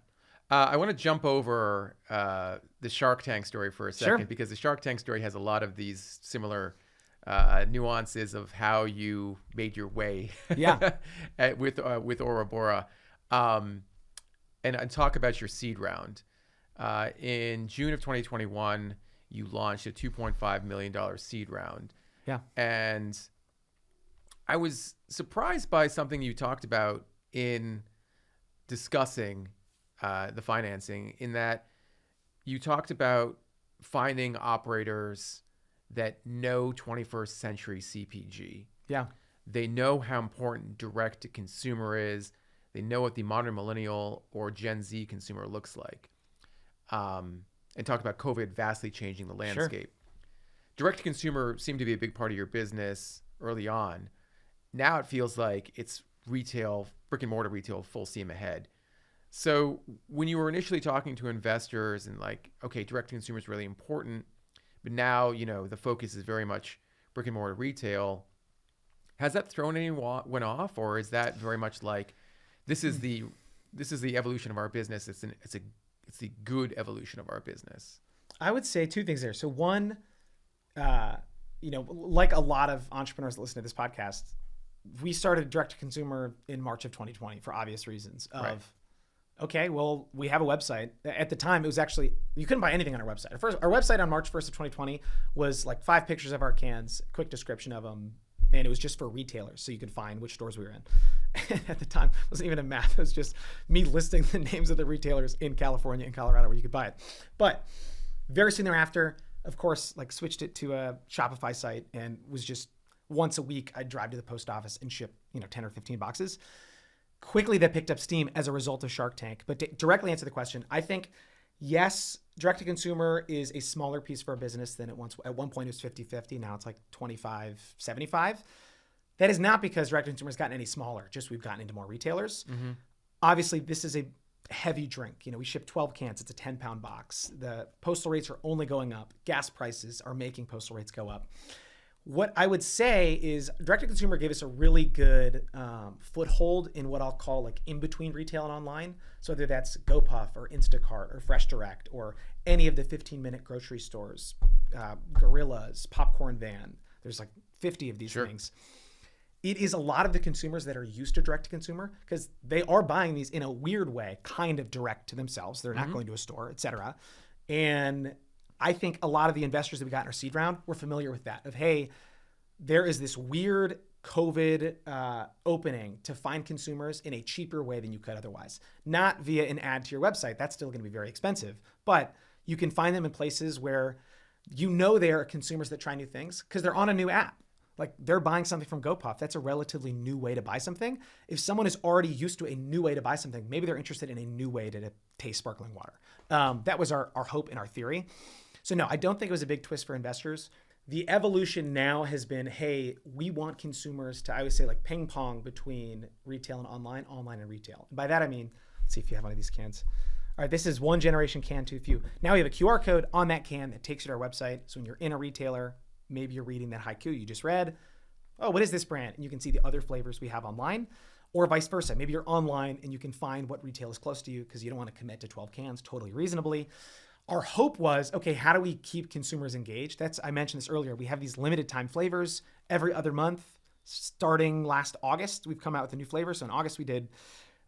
I want to jump over the Shark Tank story for a second, because the Shark Tank story has a lot of these similar nuances of how you made your way with Aura Bora. And talk about your seed round. In June of 2021, you launched a $2.5 million seed round. Yeah. And I was surprised by something you talked about in discussing the financing, in that you talked about finding operators that know 21st century CPG. Yeah. They know how important direct to consumer is. They know what the modern millennial or Gen Z consumer looks like. And talk about COVID vastly changing the landscape. Direct to consumer seemed to be a big part of your business early on. Now it feels like it's retail, brick and mortar retail, full steam ahead. So when you were initially talking to investors and like, okay, direct to consumer is really important, but now, the focus is very much brick and mortar retail. Has that thrown anyone off, or is that very much like, this is the evolution of our business? It's the good evolution of our business. I would say two things there. So one, like a lot of entrepreneurs that listen to this podcast, we started direct to consumer in March of 2020 for obvious reasons of, okay, well, we have a website. At the time, it was actually, you couldn't buy anything on our website. First, our website on March 1st of 2020 was like 5 pictures of our cans, quick description of them. And it was just for retailers, so you could find which stores we were in. At the time, it wasn't even a map. It was just me listing the names of the retailers in California and Colorado where you could buy it. But very soon thereafter, of course, like switched it to a Shopify site, and was just once a week, I'd drive to the post office and ship, 10 or 15 boxes. Quickly, that picked up steam as a result of Shark Tank. But to directly answer the question, I think, yes, direct-to-consumer is a smaller piece for our business than it once. At one point, it was 50-50. Now it's like 25-75. That is not because direct-to-consumer has gotten any smaller. Just we've gotten into more retailers. Mm-hmm. Obviously, this is a heavy drink. We ship 12 cans. It's a 10-pound box. The postal rates are only going up. Gas prices are making postal rates go up. What I would say is direct-to-consumer gave us a really good foothold in what I'll call like in-between retail and online. So whether that's GoPuff or Instacart or Fresh Direct or any of the 15-minute grocery stores, Gorillas, Popcorn Van, there's like 50 of these things. It is a lot of the consumers that are used to direct-to-consumer because they are buying these in a weird way, kind of direct to themselves. They're not going to a store, et cetera. And I think a lot of the investors that we got in our seed round were familiar with that of, hey, there is this weird COVID opening to find consumers in a cheaper way than you could otherwise. Not via an ad to your website. That's still going to be very expensive. But you can find them in places where there are consumers that try new things because they're on a new app. Like they're buying something from GoPuff. That's a relatively new way to buy something. If someone is already used to a new way to buy something, maybe they're interested in a new way to taste sparkling water. That was our hope and our theory. So no, I don't think it was a big twist for investors. The evolution now has been, hey, we want consumers to, I always say like ping pong between retail and online and retail. And by that, I mean, let's see if you have one of these cans. All right, this is one generation can too few. Now we have a QR code on that can that takes you to our website. So when you're in a retailer, maybe you're reading that haiku you just read. Oh, what is this brand? And you can see the other flavors we have online, or vice versa. Maybe you're online and you can find what retail is close to you because you don't want to commit to 12 cans totally reasonably. Our hope was, okay, how do we keep consumers engaged? I mentioned this earlier. We have these limited time flavors every other month. Starting last August, we've come out with a new flavor. So in August, we did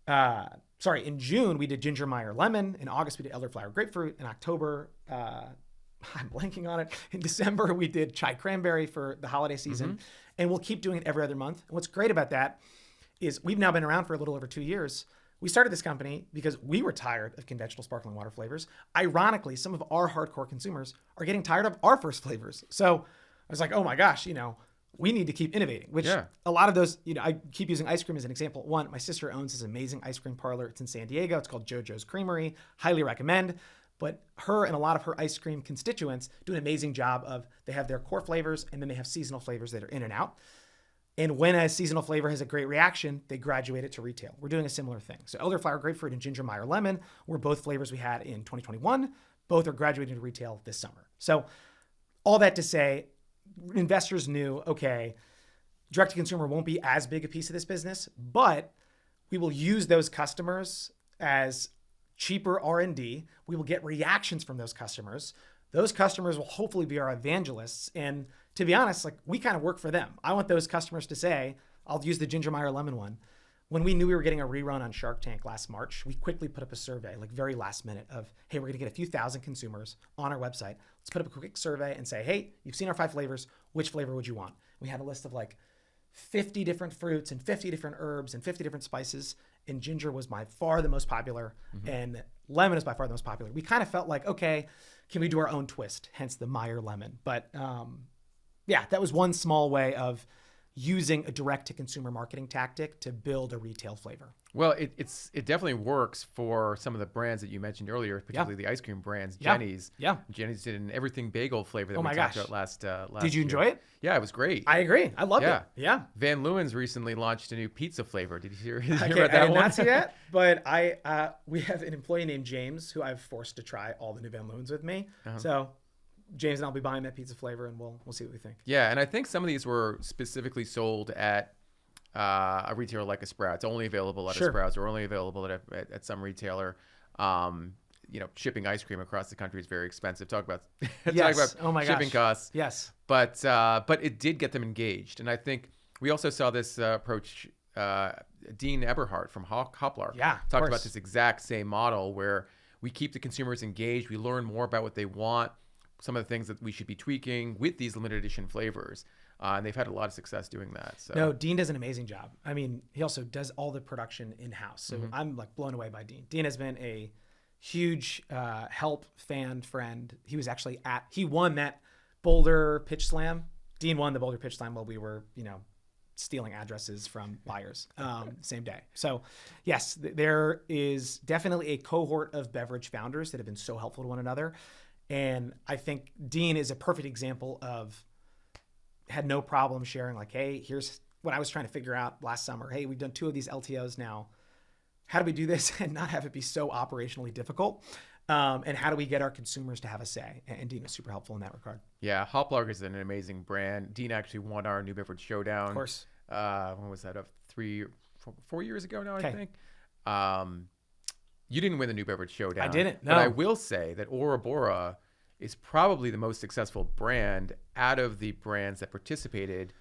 In June, we did ginger Meyer lemon. In August, we did elderflower grapefruit. In October, I'm blanking on it. In December, we did chai cranberry for the holiday season. And we'll keep doing it every other month. And what's great about that is we've now been around for a little over 2 years. We started this company because we were tired of conventional sparkling water flavors. Ironically, some of our hardcore consumers are getting tired of our first flavors. So I was like, oh my gosh, we need to keep innovating, which a lot of those, I keep using ice cream as an example. One, my sister owns this amazing ice cream parlor. It's in San Diego. It's called JoJo's Creamery. Highly recommend. But her and a lot of her ice cream constituents do an amazing job of, they have their core flavors and then they have seasonal flavors that are in and out. And when a seasonal flavor has a great reaction, they graduate it to retail. We're doing a similar thing. So elderflower grapefruit and ginger Meyer lemon were both flavors we had in 2021. Both are graduating to retail this summer. So all that to say, investors knew, okay, direct-to-consumer won't be as big a piece of this business, but we will use those customers as cheaper R&D. We will get reactions from those customers. Those customers will hopefully be our evangelists. And to be honest, we kind of work for them. I want those customers to say, I'll use the ginger Meyer lemon one. When we knew we were getting a rerun on Shark Tank last March, we quickly put up a survey, very last minute, of, hey, we're going to get a few thousand consumers on our website. Let's put up a quick survey and say, hey, you've seen our 5 flavors. Which flavor would you want? We had a list of 50 different fruits and 50 different herbs and 50 different spices. And ginger was by far the most popular, and lemon is by far the most popular. We kind of felt like, okay, can we do our own twist? Hence the Meyer lemon. But that was one small way of using a direct-to-consumer marketing tactic to build a retail flavor. Well, it definitely works for some of the brands that you mentioned earlier, particularly the ice cream brands. Jenny's. Yeah. Jenny's did an everything bagel flavor that we talked about last Did you enjoy it? Yeah, it was great. I agree. I loved it. Yeah. Van Leeuwen's recently launched a new pizza flavor. Did you hear about that one? I did one? not see that, but we have an employee named James who I've forced to try all the new Van Leeuwen's with me. So James and I'll be buying that pizza flavor, and we'll see what we think. Yeah, and I think some of these were specifically sold at a retailer like a Sprouts, only available at a Sprouts, or only available at some retailer. Shipping ice cream across the country is very expensive. Talk about shipping costs. Yes, but it did get them engaged, and I think we also saw this approach. Dean Eberhardt from Hoplar talked about this exact same model where we keep the consumers engaged. We learn more about what they want, some of the things that we should be tweaking with these limited edition flavors. And they've had a lot of success doing that. So. No, Dean does an amazing job. I mean, he also does all the production in-house. So I'm blown away by Dean. Dean has been a huge help, friend. He was actually he won that Boulder Pitch Slam. Dean won the Boulder Pitch Slam while we were, stealing addresses from buyers same day. So yes, there is definitely a cohort of beverage founders that have been so helpful to one another. And I think Dean is a perfect example of had no problem sharing hey, here's what I was trying to figure out last summer. Hey, we've done 2 of these LTOs now. How do we do this and not have it be so operationally difficult? And how do we get our consumers to have a say? And Dean was super helpful in that regard. Yeah, Hoplar is an amazing brand. Dean actually won our New Beverage Showdown. Of course. When was that? 4 years ago now, I think. You didn't win the New Beverage Showdown. I didn't, no. But I will say that Aura Bora is probably the most successful brand out of the brands that participated.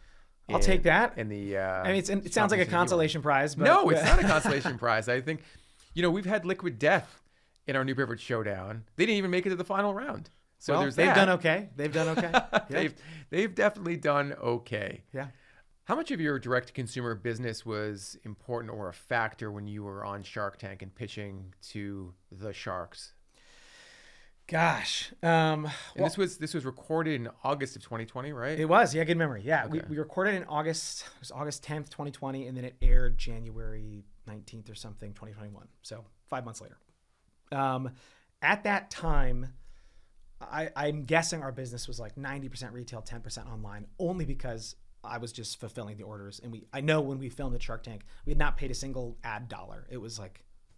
I'll take that. In the, it sounds like a consolation prize. But no, it's not a consolation prize. I think, we've had Liquid Death in our New Beverage Showdown. They didn't even make it to the final round. So there's that. They've done okay. Yeah. They've definitely done okay. Yeah. How much of your direct-to-consumer business was important or a factor when you were on Shark Tank and pitching to the sharks? Gosh. This was recorded in August of 2020, right? It was. Yeah, good memory. Yeah. Okay. We recorded in August. It was August 10th, 2020, and then it aired January 19th or something, 2021. So 5 months later. At that time, I'm guessing our business was 90% retail, 10% online, only because I was just fulfilling the orders. And I know when we filmed at Shark Tank, we had not paid a single ad dollar. It was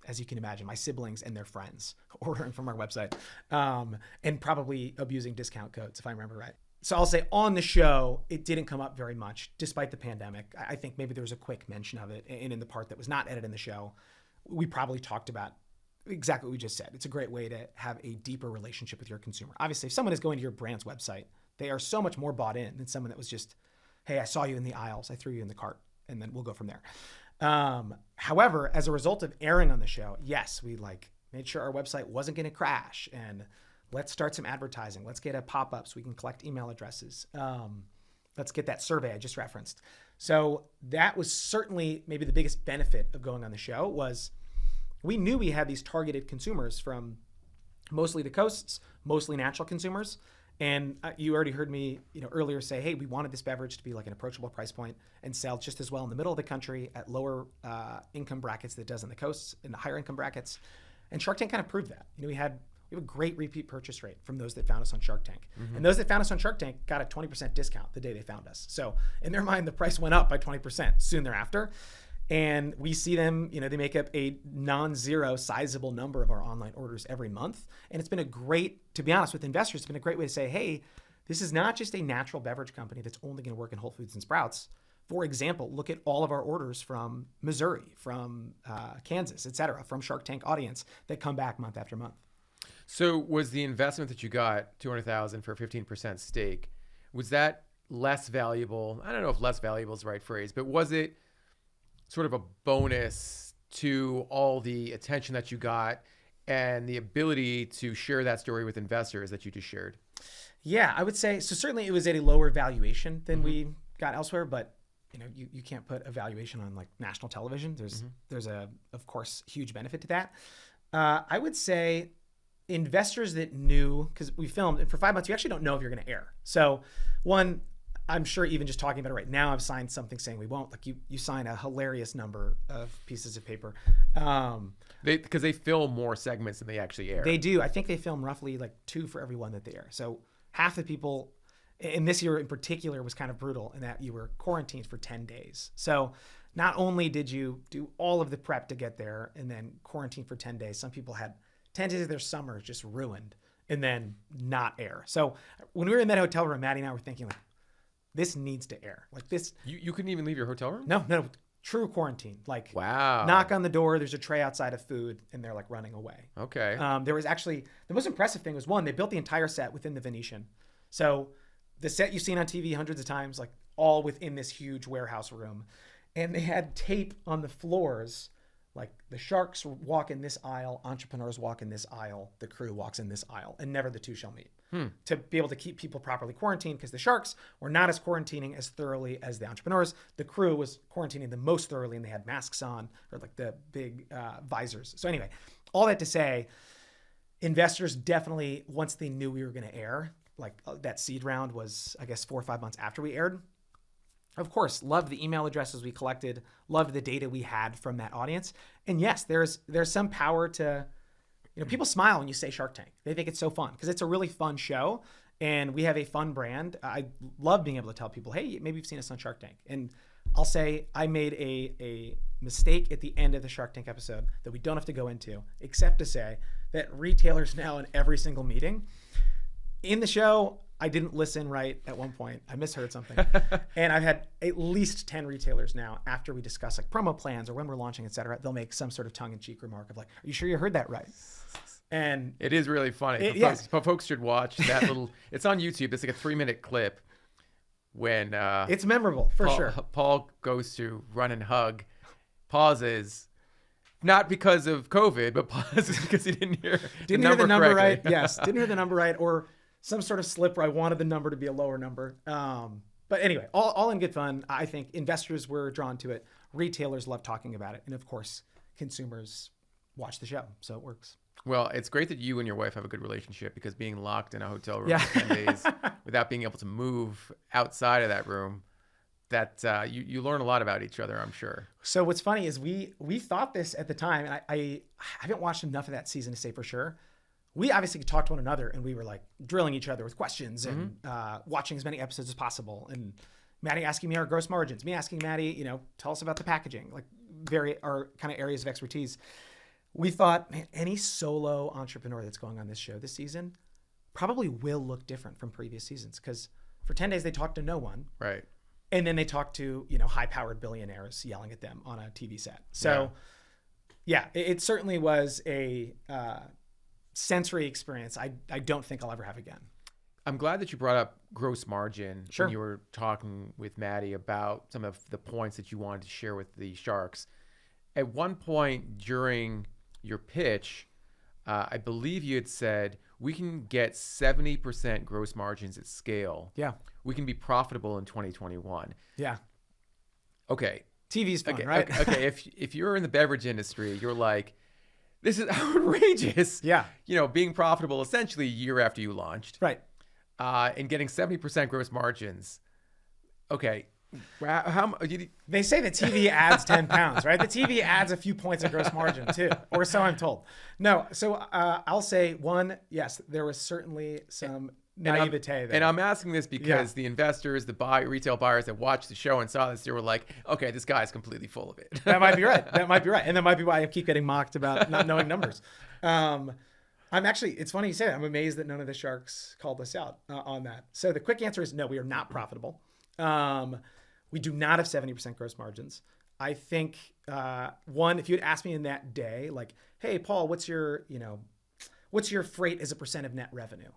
as you can imagine, my siblings and their friends ordering from our website, and probably abusing discount codes, if I remember right. So I'll say on the show, it didn't come up very much, despite the pandemic. I think maybe there was a quick mention of it. And in the part that was not edited in the show, we probably talked about exactly what we just said. It's a great way to have a deeper relationship with your consumer. Obviously, if someone is going to your brand's website, they are so much more bought in than someone that was just, hey, I saw you in the aisles, I threw you in the cart, and then we'll go from there. However, as a result of airing on the show, yes, we like made sure our website wasn't going to crash, and let's start some advertising. Let's get a pop-up so we can collect email addresses. Let's get that survey I just referenced. So that was certainly maybe the biggest benefit of going on the show was we knew we had these targeted consumers from mostly the coasts, mostly natural consumers. And you already heard me, earlier say, hey, we wanted this beverage to be like an approachable price point and sell just as well in the middle of the country at lower income brackets that it does in the coasts, in the higher income brackets. And Shark Tank kind of proved that. We have a great repeat purchase rate from those that found us on Shark Tank. Mm-hmm. And those that found us on Shark Tank got a 20% discount the day they found us. So in their mind, the price went up by 20% soon thereafter. And we see them, they make up a non-zero sizable number of our online orders every month. And it's been a great, to be honest with investors, it's been a great way to say, hey, this is not just a natural beverage company that's only going to work in Whole Foods and Sprouts. For example, look at all of our orders from Missouri, from Kansas, et cetera, from Shark Tank audience that come back month after month. So was the investment that you got, $200,000 for a 15% stake, was that less valuable? I don't know if less valuable is the right phrase, but was it sort of a bonus to all the attention that you got and the ability to share that story with investors that you just shared? Yeah, I would say, so certainly it was at a lower valuation than we got elsewhere, but you can't put a valuation on like national television. There's a, of course, huge benefit to that. I would say investors that knew, because we filmed, and for 5 months, you actually don't know if you're going to air. So one, I'm sure even just talking about it right now, I've signed something saying we won't. Like you sign a hilarious number of pieces of paper. Because they film more segments than they actually air. They do. I think they film roughly like 2 for every one that they air. So half the people, and this year in particular was kind of brutal in that you were quarantined for 10 days. So not only did you do all of the prep to get there and then quarantine for 10 days, some people had 10 days of their summer just ruined and then not air. So when we were in that hotel room, Maddie and I were thinking like, this needs to air. Like this. You couldn't even leave your hotel room? No, true quarantine. Like, wow. Knock on the door, there's a tray outside of food, and they're like running away. Okay. There was actually, the most impressive thing was one, they built the entire set within the Venetian. So the set you've seen on TV hundreds of times, like all within this huge warehouse room. And they had tape on the floors, like the sharks walk in this aisle, entrepreneurs walk in this aisle, the crew walks in this aisle, and never the two shall meet. To be able to keep people properly quarantined, because the sharks were not as quarantining as thoroughly as the entrepreneurs. The crew was quarantining the most thoroughly, and they had masks on, or like the big visors. So anyway, all that to say, investors definitely, once they knew we were going to air, like that seed round was, I guess, 4 or 5 months after we aired. Of course, loved the email addresses we collected, loved the data we had from that audience. And yes, there's some power to, people smile when you say Shark Tank. They think it's so fun because it's a really fun show and we have a fun brand. I love being able to tell people, hey, maybe you've seen us on Shark Tank. And I'll say I made a mistake at the end of the Shark Tank episode that we don't have to go into, except to say that retailers now in every single meeting in the show, I didn't listen right at one point. I misheard something. And I've had at least 10 retailers now, after we discuss like promo plans or when we're launching, et cetera, they'll make some sort of tongue-in-cheek remark of like, are you sure you heard that right? And it is really funny. Folks should watch that little, it's on YouTube. It's like a 3-minute clip when it's memorable for sure. Paul goes to run and hug, pauses, not because of COVID, but pauses because he didn't hear the number right. Yes, didn't hear the number right, or some sort of slip where I wanted the number to be a lower number. But anyway, all in good fun. I think investors were drawn to it. Retailers love talking about it. And of course, consumers watch the show. So it works. Well, it's great that you and your wife have a good relationship, because being locked in a hotel room for 10 days without being able to move outside of that room, that you learn a lot about each other, I'm sure. So what's funny is we thought this at the time, and I haven't watched enough of that season to say for sure. We obviously could talk to one another, and we were like drilling each other with questions and watching as many episodes as possible. And Maddie asking me our gross margins, me asking Maddie, tell us about the packaging, like our kind of areas of expertise. We thought, man, any solo entrepreneur that's going on this show this season probably will look different from previous seasons, because for 10 days they talked to no one. Right. And then they talked to, high-powered billionaires yelling at them on a TV set. So yeah, it certainly was a sensory experience I don't think I'll ever have again. I'm glad that you brought up gross margin Sure. when you were talking with Maddie about some of the points that you wanted to share with the sharks. At one point during your pitch, I believe you had said, we can get 70% gross margins at scale. Yeah. We can be profitable in 2021. Yeah. Okay. TV's fun, Okay. right? Okay. If you're in the beverage industry, you're like, this is outrageous. Yeah. Being profitable essentially a year after you launched. Right. And getting 70% gross margins. Okay. How They say the TV adds 10 pounds, right? The TV adds a few points of gross margin too, or so I'm told. No, so I'll say one, yes, there was certainly some naivete there. And I'm asking this because the investors, the retail buyers that watched the show and saw this, they were like, okay, this guy's completely full of it. That might be right. That might be right. And that might be why I keep getting mocked about not knowing numbers. I'm actually, it's funny you say that. I'm amazed that none of the sharks called us out on that. So the quick answer is no, we are not profitable. We do not have 70% gross margins. I think, one, if you had asked me in that day, like, hey, Paul, what's your freight as a percent of net revenue?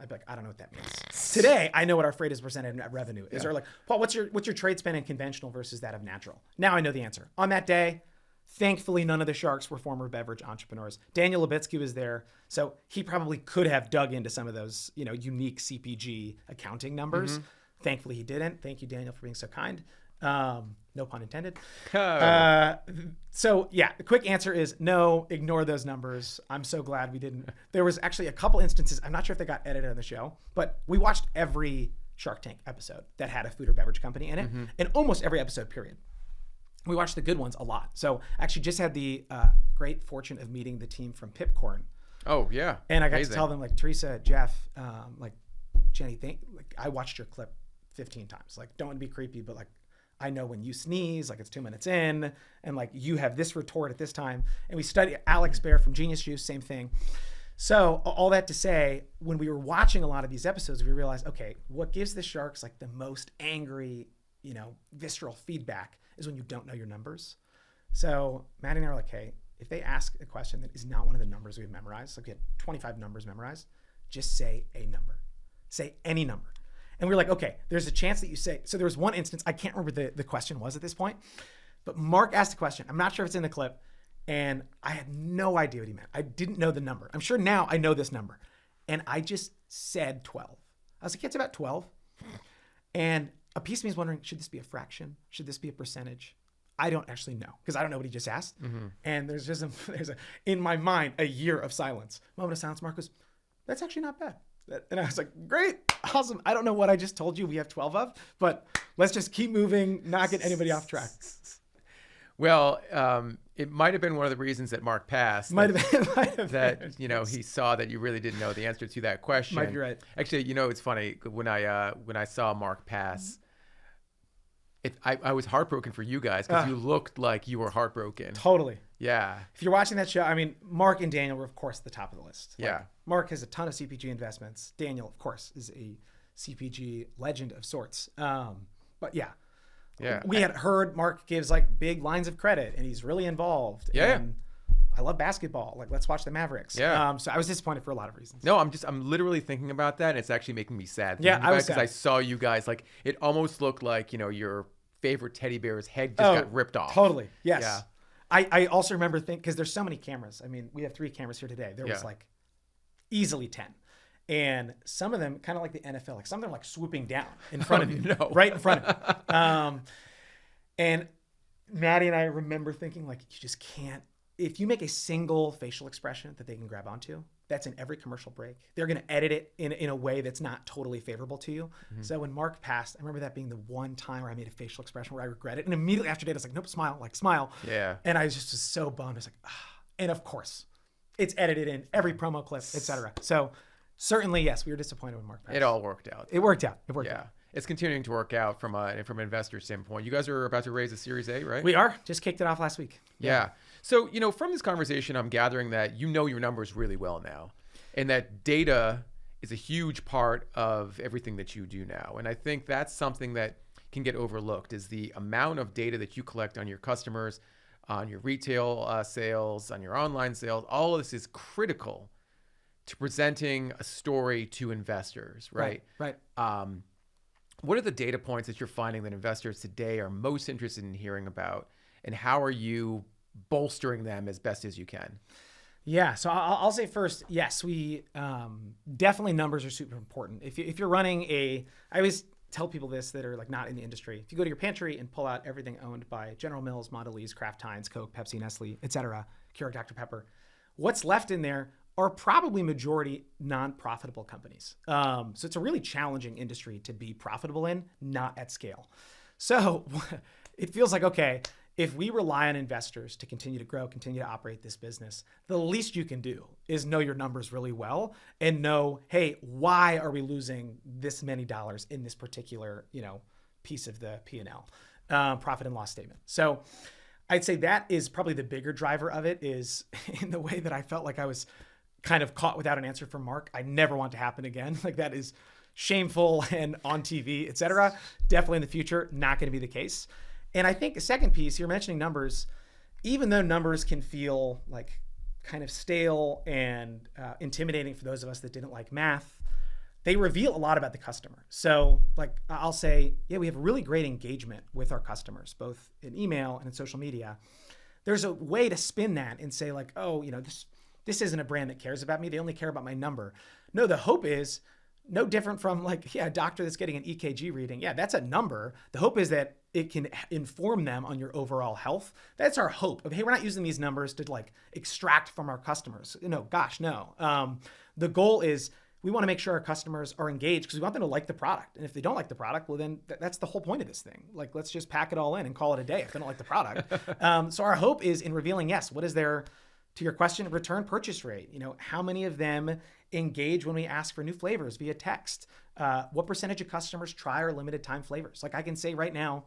I'd be like, I don't know what that means. Today, I know what our freight as a percent of net revenue is. Or like, Paul, what's your trade spend in conventional versus that of natural? Now I know the answer. On that day, thankfully, none of the sharks were former beverage entrepreneurs. Daniel Lubitsky was there, so he probably could have dug into some of those, unique CPG accounting numbers. Mm-hmm. Thankfully, he didn't. Thank you, Daniel, for being so kind. No pun intended. So yeah, the quick answer is no, ignore those numbers. I'm so glad we didn't. There was actually a couple instances, I'm not sure if they got edited on the show, but we watched every Shark Tank episode that had a food or beverage company in it, and almost every episode, period. We watched the good ones a lot. So I actually just had the great fortune of meeting the team from Pipcorn. Oh, yeah. And I got to tell them, like, Teresa, Jeff, Jenny, I watched your clip 15 times. Like, don't want to be creepy, but like, I know when you sneeze, like it's 2 minutes in, and like you have this retort at this time. And we studied Alex Bear from Genius Juice, same thing. So all that to say, when we were watching a lot of these episodes, we realized, okay, what gives the sharks like the most angry, visceral feedback is when you don't know your numbers. So Maddie and I were like, hey, if they ask a question that is not one of the numbers we've memorized, like we had 25 numbers memorized, just say a number. Say any number. And we were like, okay, there's a chance that you say, so there was one instance, I can't remember the question was at this point, but Mark asked a question. I'm not sure if it's in the clip, and I had no idea what he meant. I didn't know the number. I'm sure now I know this number. And I just said 12. I was like, it's about 12. And a piece of me is wondering, should this be a fraction? Should this be a percentage? I don't actually know, because I don't know what he just asked. Mm-hmm. And there's in my mind, a year of silence. Moment of silence, Mark goes, that's actually not bad. And I was like, great, awesome. I don't know what I just told you we have 12 of, but let's just keep moving, not get anybody off track. Well, it might have been one of the reasons that Mark passed. Might have been. He saw that you really didn't know the answer to that question. Might be right. Actually, it's funny, when I saw Mark pass, I was heartbroken for you guys, because you looked like you were heartbroken. Totally. Yeah. If you're watching that show, I mean, Mark and Daniel were, of course, at the top of the list. Yeah. Mark has a ton of CPG investments. Daniel, of course, is a CPG legend of sorts. But yeah. Yeah. We had heard Mark gives like big lines of credit, and he's really involved. Yeah. And I love basketball. Like, let's watch the Mavericks. Yeah. So I was disappointed for a lot of reasons. No, I'm literally thinking about that, and it's actually making me sad. Yeah, I was sad. Because I saw you guys, like, it almost looked like, your favorite teddy bear's head just got ripped off. Totally. Yes. Yeah. I also remember thinking, because there's so many cameras. I mean, we have 3 cameras here today. There was like easily 10. And some of them, kind of like the NFL, like some of them like swooping down in front of you. No. Right in front of you. And Maddie and I remember thinking, like, you just can't, if you make a single facial expression that they can grab onto, that's in every commercial break. They're going to edit it in a way that's not totally favorable to you. Mm-hmm. So when Mark passed, I remember that being the one time where I made a facial expression where I regret it. And immediately after that, I was like, nope, smile. Yeah. And I just was so bummed. I was like, And of course, it's edited in every promo clip, etc. So certainly, yes, we were disappointed when Mark passed. It all worked out. It worked out. Yeah. It's continuing to work out from an investor standpoint. You guys are about to raise a Series A, right? We are. Just kicked it off last week. Yeah. So, from this conversation, I'm gathering that you know your numbers really well now, and that data is a huge part of everything that you do now. And I think that's something that can get overlooked, is the amount of data that you collect on your customers, on your retail sales, on your online sales. All of this is critical to presenting a story to investors, right? Right. What are the data points that you're finding that investors today are most interested in hearing about, and how are you bolstering them as best as you can? Yeah, so I'll say first, yes, we definitely numbers are super important. If you're running I always tell people this that are like not in the industry. If you go to your pantry and pull out everything owned by General Mills, Mondelez, Kraft Heinz, Coke, Pepsi, Nestle, etc., Keurig, Dr. Pepper, what's left in there are probably majority non-profitable companies. So it's a really challenging industry to be profitable in, not at scale. So it feels like, okay, if we rely on investors to continue to grow, continue to operate this business, the least you can do is know your numbers really well and know, hey, why are we losing this many dollars in this particular, piece of the P&L, profit and loss statement. So I'd say that is probably the bigger driver of it, is in the way that I felt like I was kind of caught without an answer from Mark. I never want to happen again. Like, that is shameful and on TV, et cetera. Definitely in the future, not going to be the case. And I think a second piece, you're mentioning numbers, even though numbers can feel like kind of stale and intimidating for those of us that didn't like math, they reveal a lot about the customer. So like I'll say, yeah, we have really great engagement with our customers, both in email and in social media. There's a way to spin that and say like, oh, this isn't a brand that cares about me. They only care about my number. No, the hope is no different from like, a doctor that's getting an EKG reading. Yeah, that's a number. The hope is that it can inform them on your overall health. That's our hope of, hey, we're not using these numbers to like extract from our customers. No. The goal is we want to make sure our customers are engaged because we want them to like the product. And if they don't like the product, well, then that's the whole point of this thing. Like, let's just pack it all in and call it a day if they don't like the product. So our hope is in revealing, yes, what is their, to your question, return purchase rate? How many of them engage when we ask for new flavors via text? What percentage of customers try our limited time flavors? Like, I can say right now,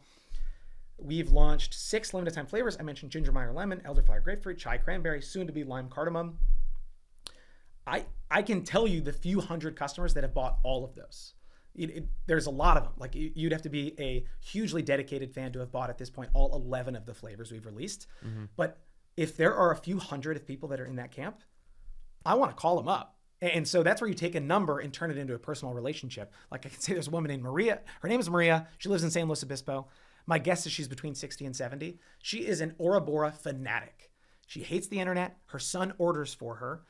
we've launched 6 limited time flavors. I mentioned ginger Meyer lemon, elderflower grapefruit, chai cranberry, soon to be lime cardamom. I can tell you the few hundred customers that have bought all of those. There's a lot of them. Like, you'd have to be a hugely dedicated fan to have bought at this point all 11 of the flavors we've released. Mm-hmm. But if there are a few hundred of people that are in that camp, I want to call them up. And so that's where you take a number and turn it into a personal relationship. Like, I can say there's a woman named Maria. Her name is Maria. She lives in San Luis Obispo. My guess is she's between 60 and 70. She is an Aura Bora fanatic. She hates the internet. Her son orders for her.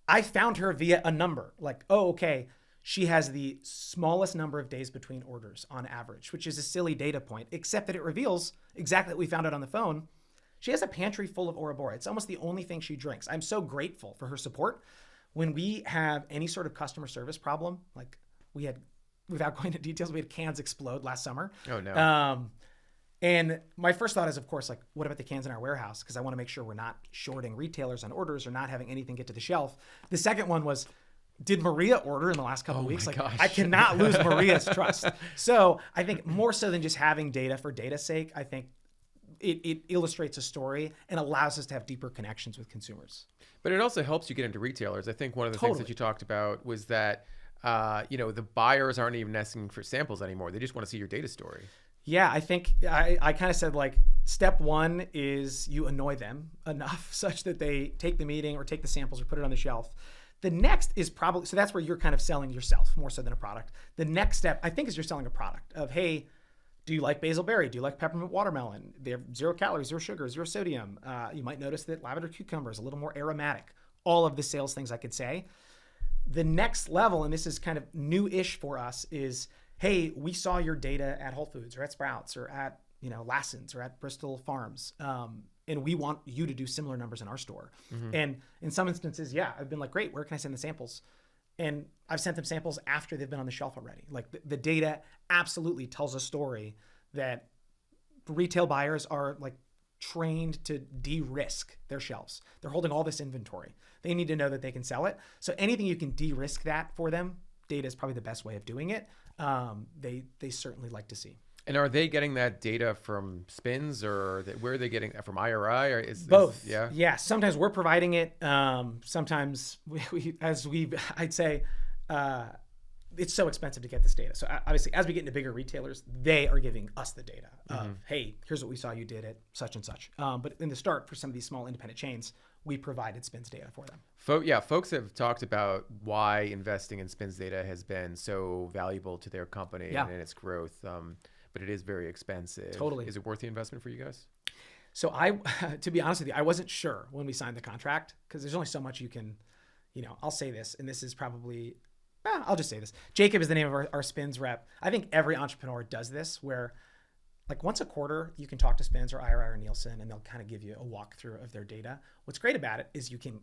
I found her via a number. Like, oh, okay, she has the smallest number of days between orders on average, which is a silly data point, except that it reveals exactly what we found out on the phone. She has a pantry full of Aura Bora. It's almost the only thing she drinks. I'm so grateful for her support. When we have any sort of customer service problem, like without going into details, we had cans explode last summer. Oh, no. And my first thought is, of course, like, what about the cans in our warehouse? Because I want to make sure we're not shorting retailers on orders or not having anything get to the shelf. The second one was, did Maria order in the last couple of weeks? Like, I cannot lose Maria's trust. So I think more so than just having data for data's sake, I think it illustrates a story and allows us to have deeper connections with consumers. But it also helps you get into retailers. I think one of the things that you talked about was that, the buyers aren't even asking for samples anymore. They just want to see your data story. Yeah, I think I kind of said, like, step one is you annoy them enough such that they take the meeting or take the samples or put it on the shelf. The next is probably, so that's where you're kind of selling yourself more so than a product. The next step, I think, is you're selling a product of, hey, do you like basil berry? Do you like peppermint watermelon? They have 0 calories, 0 sugar, 0 sodium. You might notice that lavender cucumber is a little more aromatic. All of the sales things I could say. The next level, and this is kind of new-ish for us, is, hey, we saw your data at Whole Foods or at Sprouts or at Lassen's or at Bristol Farms, and we want you to do similar numbers in our store. Mm-hmm. And in some instances, yeah, I've been like, great, where can I send the samples? And I've sent them samples after they've been on the shelf already. Like, the data absolutely tells a story that retail buyers are like trained to de-risk their shelves. They're holding all this inventory. They need to know that they can sell it. So anything you can de-risk that for them, data is probably the best way of doing it. They certainly like to see. And are they getting that data from Spins, or where are they getting that from, IRI? Or both? Yeah. Yeah. Sometimes we're providing it. Sometimes I'd say, it's so expensive to get this data. So obviously, as we get into bigger retailers, they are giving us the data of, hey, here's what we saw you did at such and such. But in the start, for some of these small independent chains, we provided spins data for them. Folks have talked about why investing in spins data has been so valuable to their company and its growth. But it is very expensive. Totally. Is it worth the investment for you guys? So to be honest with you, I wasn't sure when we signed the contract because there's only so much you can, I'll say this, and this is probably, I'll just say this. Jacob is the name of our spins rep. I think every entrepreneur does this where like once a quarter, you can talk to Spins or IRI or Nielsen, and they'll kind of give you a walkthrough of their data. What's great about it is you can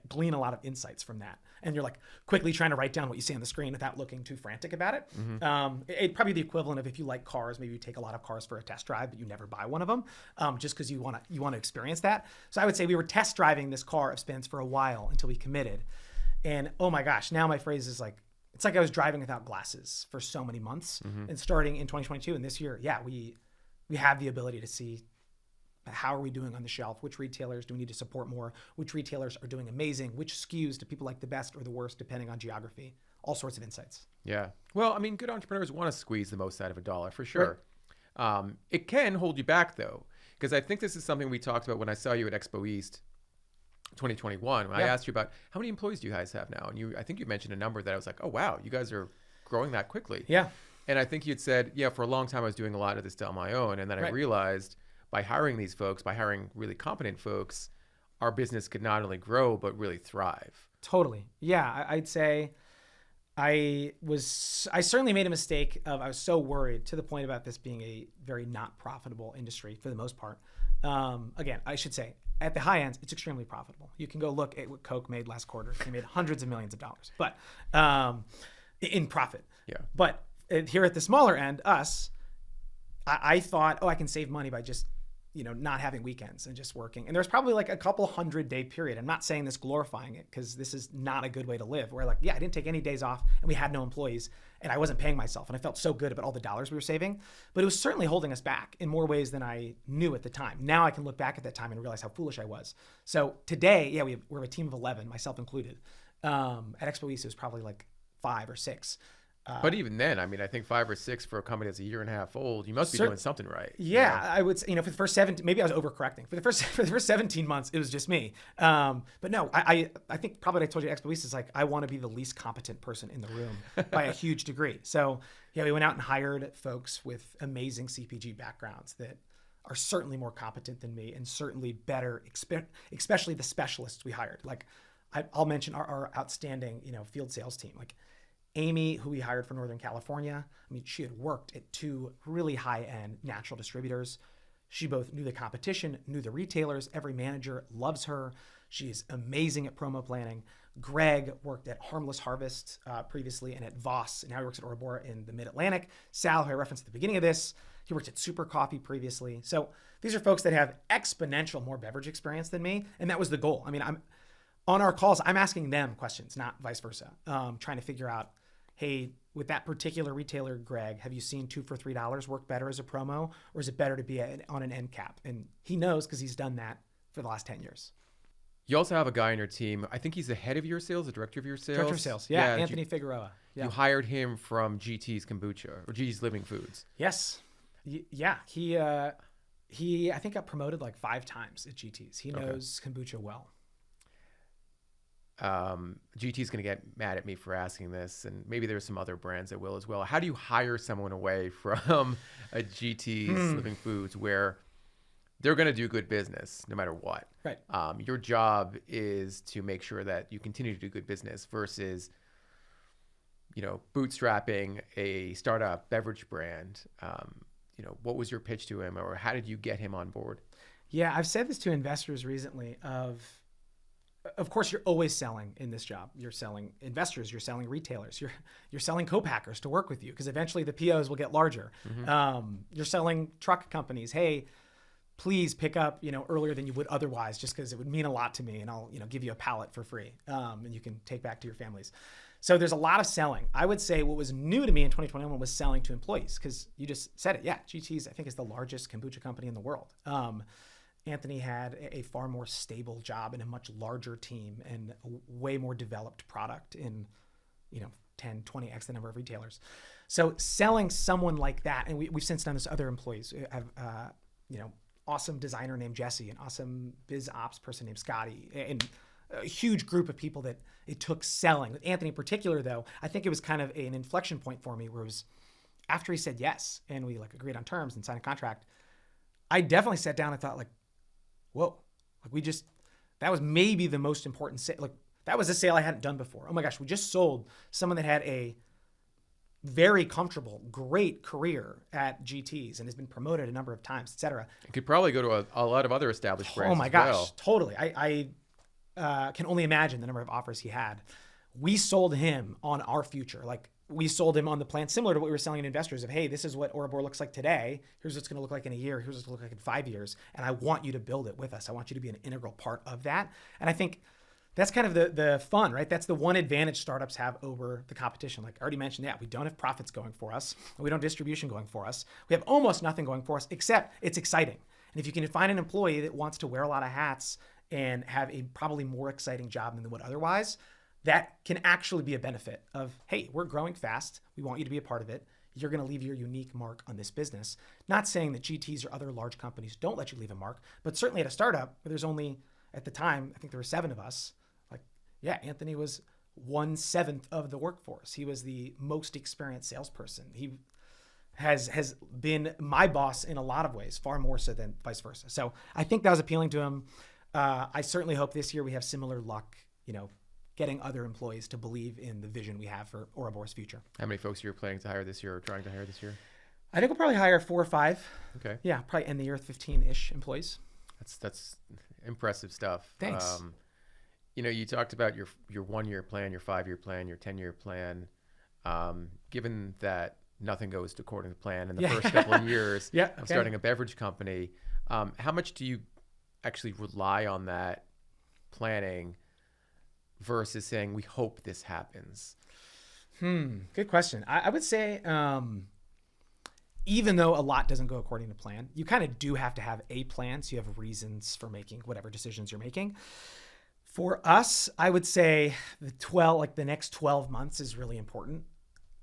glean a lot of insights from that. And you're like quickly trying to write down what you see on the screen without looking too frantic about it. Mm-hmm. It'd probably be the equivalent of if you like cars, maybe you take a lot of cars for a test drive, but you never buy one of them just because you want to experience that. So I would say we were test driving this car of Spins for a while until we committed. And oh my gosh, now my phrase is like, it's like I was driving without glasses for so many months. Mm-hmm. And starting in 2022 and this year, we have the ability to see how are we doing on the shelf, which retailers do we need to support more, which retailers are doing amazing, which SKUs do people like the best or the worst depending on geography, all sorts of insights. Yeah. Well, I mean, good entrepreneurs want to squeeze the most out of a dollar for sure. Right. It can hold you back though, because I think this is something we talked about when I saw you at Expo East 2021. When I asked you about how many employees do you guys have now? And I think you mentioned a number that I was like, oh wow, you guys are growing that quickly. Yeah. And I think you'd said, for a long time I was doing a lot of this on my own. And then I realized by hiring these folks, by hiring really competent folks, our business could not only grow, but really thrive. Totally. Yeah. I'd say I certainly made a mistake I was so worried to the point about this being a very not profitable industry for the most part. Again, I should say at the high end, it's extremely profitable. You can go look at what Coke made last quarter. They made hundreds of millions of dollars, but in profit. Yeah. But here at the smaller end, I thought, I can save money by just, not having weekends and just working. And there's probably like a couple 100-day period. I'm not saying this glorifying it because this is not a good way to live. Where like, I didn't take any days off and we had no employees and I wasn't paying myself. And I felt so good about all the dollars we were saving, but it was certainly holding us back in more ways than I knew at the time. Now I can look back at that time and realize how foolish I was. So today, we're a team of 11, myself included. At Expo East, it was probably like 5 or 6. But even then, I mean, I think 5 or 6 for a company that's a year and a half old, you must be doing something right. Yeah, I would say, for the first 17, maybe I was overcorrecting. For the first 17 months, it was just me. But no, I think probably what I told you at Expo East is like, I want to be the least competent person in the room by a huge degree. So we went out and hired folks with amazing CPG backgrounds that are certainly more competent than me and certainly better, especially the specialists we hired. Like I'll mention our outstanding, field sales team. Like Amy, who we hired for Northern California, I mean, she had worked at 2 really high-end natural distributors. She both knew the competition, knew the retailers. Every manager loves her. She's amazing at promo planning. Greg worked at Harmless Harvest previously and at Voss, and now he works at Aura Bora in the Mid-Atlantic. Sal, who I referenced at the beginning of this, he worked at Super Coffee previously. So these are folks that have exponential more beverage experience than me, and that was the goal. I mean, on our calls, I'm asking them questions, not vice versa, trying to figure out, hey, with that particular retailer, Greg, have you seen 2 for $3 work better as a promo, or is it better to be on an end cap? And he knows because he's done that for the last 10 years. You also have a guy on your team. I think he's the head of your sales, the director of your sales. Director of sales, yeah. Anthony Figueroa. Yeah. You hired him from GT's Kombucha or GT's Living Foods. Yes. Yeah. He I think got promoted like 5 times at GT's. He knows kombucha well. GT's going to get mad at me for asking this, and maybe there's some other brands that will as well. How do you hire someone away from a GT's Living Foods where they're going to do good business no matter what? Right. Your job is to make sure that you continue to do good business versus, bootstrapping a startup beverage brand. What was your pitch to him, or how did you get him on board? Yeah, I've said this to investors recently Of course, you're always selling in this job. You're selling investors, you're selling retailers, you're selling co-packers to work with you because eventually the POs will get larger. Mm-hmm. You're selling truck companies. Hey, please pick up, earlier than you would otherwise, just because it would mean a lot to me, and I'll, give you a pallet for free, and you can take back to your families. So there's a lot of selling. I would say what was new to me in 2021 was selling to employees, because you just said it. Yeah, GT's I think is the largest kombucha company in the world. Anthony had a far more stable job and a much larger team and a way more developed product in, 10, 20x the number of retailers. So selling someone like that, and we've since done this to other employees, have, awesome designer named Jesse, an awesome biz ops person named Scotty, and a huge group of people that it took selling. With Anthony in particular, though, I think it was kind of an inflection point for me where it was after he said yes and we like agreed on terms and signed a contract, I definitely sat down and thought like, whoa, like that was maybe the most important sale. Like that was a sale I hadn't done before. Oh my gosh, we just sold someone that had a very comfortable, great career at GTs and has been promoted a number of times, et cetera. It could probably go to a lot of other established brands. Oh my gosh, totally. I can only imagine the number of offers he had. We sold him on our future. Like we sold him on the plan similar to what we were selling to investors of, hey, this is what Aura Bora looks like today. Here's what it's going to look like in a year. Here's what it's going to look like in 5 years. And I want you to build it with us. I want you to be an integral part of that. And I think that's kind of the fun, right? That's the one advantage startups have over the competition. Like I already mentioned, we don't have profits going for us. We don't have distribution going for us. We have almost nothing going for us, except it's exciting. And if you can find an employee that wants to wear a lot of hats and have a probably more exciting job than they would otherwise, that can actually be a benefit of, hey, we're growing fast. We want you to be a part of it. You're going to leave your unique mark on this business. Not saying that GTs or other large companies don't let you leave a mark, but certainly at a startup where there's only, at the time, I think there were 7 of us. Anthony was 1/7 of the workforce. He was the most experienced salesperson. He has been my boss in a lot of ways, far more so than vice versa. So I think that was appealing to him. I certainly hope this year we have similar luck, getting other employees to believe in the vision we have for Aura Bora's future. How many folks are you planning to hire this year or trying to hire this year? I think we'll probably hire 4 or 5. Okay. Yeah, probably end the year with 15-ish employees. That's impressive stuff. Thanks. You talked about your 1-year plan, your 5-year plan, your 10-year plan. Given that nothing goes according to plan in the first couple of years of starting a beverage company, how much do you actually rely on that planning versus saying, we hope this happens? Good question. I would say, even though a lot doesn't go according to plan, you kind of do have to have a plan so you have reasons for making whatever decisions you're making. For us, I would say the next 12 months is really important.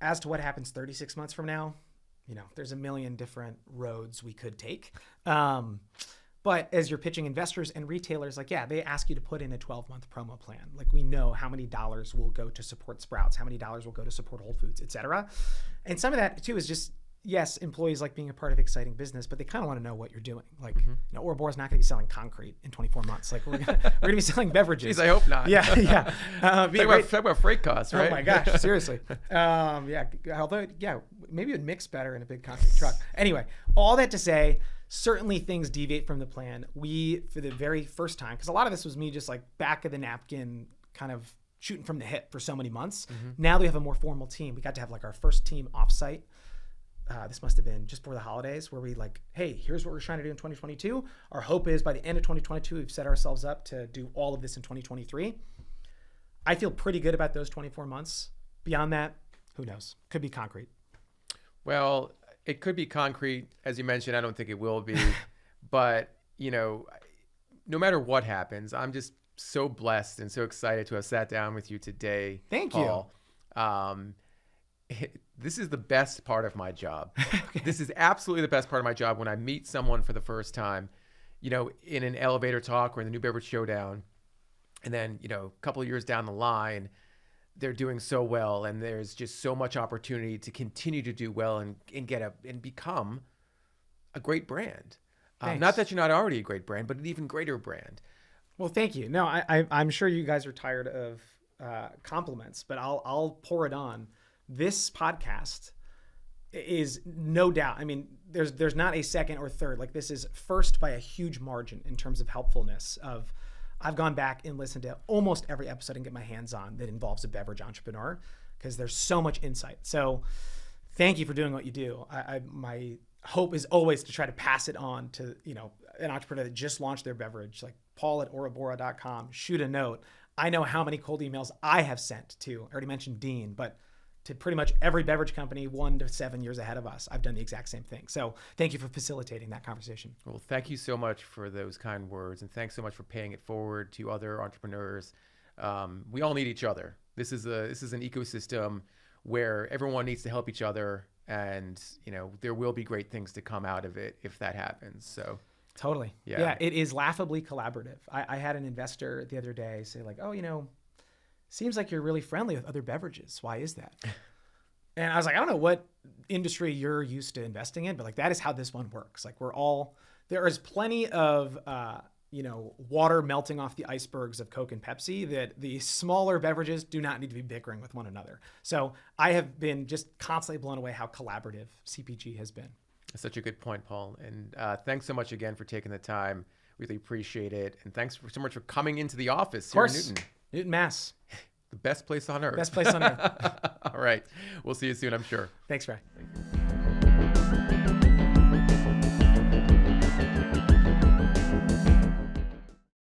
As to what happens 36 months from now, there's a million different roads we could take. But as you're pitching investors and retailers, they ask you to put in a 12-month promo plan. Like we know how many dollars will go to support Sprouts, how many dollars will go to support Whole Foods, et cetera. And some of that too is just, yes, employees like being a part of exciting business, but they kind of want to know what you're doing. Like, Aura Bora's not going to be selling concrete in 24 months. Like, we're going to be selling beverages. Jeez, I hope not. Yeah. Talk about freight costs, right? Oh my gosh, seriously. Although, maybe it would mix better in a big concrete truck. Anyway, all that to say, certainly things deviate from the plan. We, for the very first time, because a lot of this was me just like back of the napkin kind of shooting from the hip for so many months. Now that we have a more formal team, we got to have like our first team offsite. This must have been just before the holidays where we hey, here's what we're trying to do in 2022. Our hope is by the end of 2022, we've set ourselves up to do all of this in 2023. I feel pretty good about those 24 months. Beyond that, who knows? Could be concrete. Well, it could be concrete. As you mentioned, I don't think it will be. But, no matter what happens, I'm just so blessed and so excited to have sat down with you today. Thank Paul. This is the best part of my job. Okay. This is absolutely the best part of my job when I meet someone for the first time, in an elevator talk or in the New Beverage Showdown. And then, a couple of years down the line, they're doing so well. And there's just so much opportunity to continue to do well and become a great brand. Not that you're not already a great brand, but an even greater brand. Well, thank you. No, I'm sure you guys are tired of compliments, but I'll pour it on. This podcast is no doubt, there's not a second or third. Like this is first by a huge margin in terms of helpfulness of, I've gone back and listened to almost every episode and get my hands on that involves a beverage entrepreneur because there's so much insight. So thank you for doing what you do. My hope is always to try to pass it on to, an entrepreneur that just launched their beverage, like Paul at aurabora.com, shoot a note. I know how many cold emails I have sent to, I already mentioned Dean, but to pretty much every beverage company 1 to 7 years ahead of us. I've done the exact same thing. So thank you for facilitating that conversation. Well, thank you so much for those kind words. And thanks so much for paying it forward to other entrepreneurs. We all need each other. This is an ecosystem where everyone needs to help each other. And, there will be great things to come out of it if that happens. So Totally. Yeah. It is laughably collaborative. I had an investor the other day say like, oh, seems like you're really friendly with other beverages. Why is that? And I was like, I don't know what industry you're used to investing in, but like that is how this one works. Like there is plenty of, water melting off the icebergs of Coke and Pepsi that the smaller beverages do not need to be bickering with one another. So I have been just constantly blown away how collaborative CPG has been. That's such a good point, Paul. And thanks so much again for taking the time. Really appreciate it. And thanks so much for coming into the office here in Newton. Newton, Mass. The best place on earth. Best place on earth. All right. We'll see you soon, I'm sure. Thanks, Ray.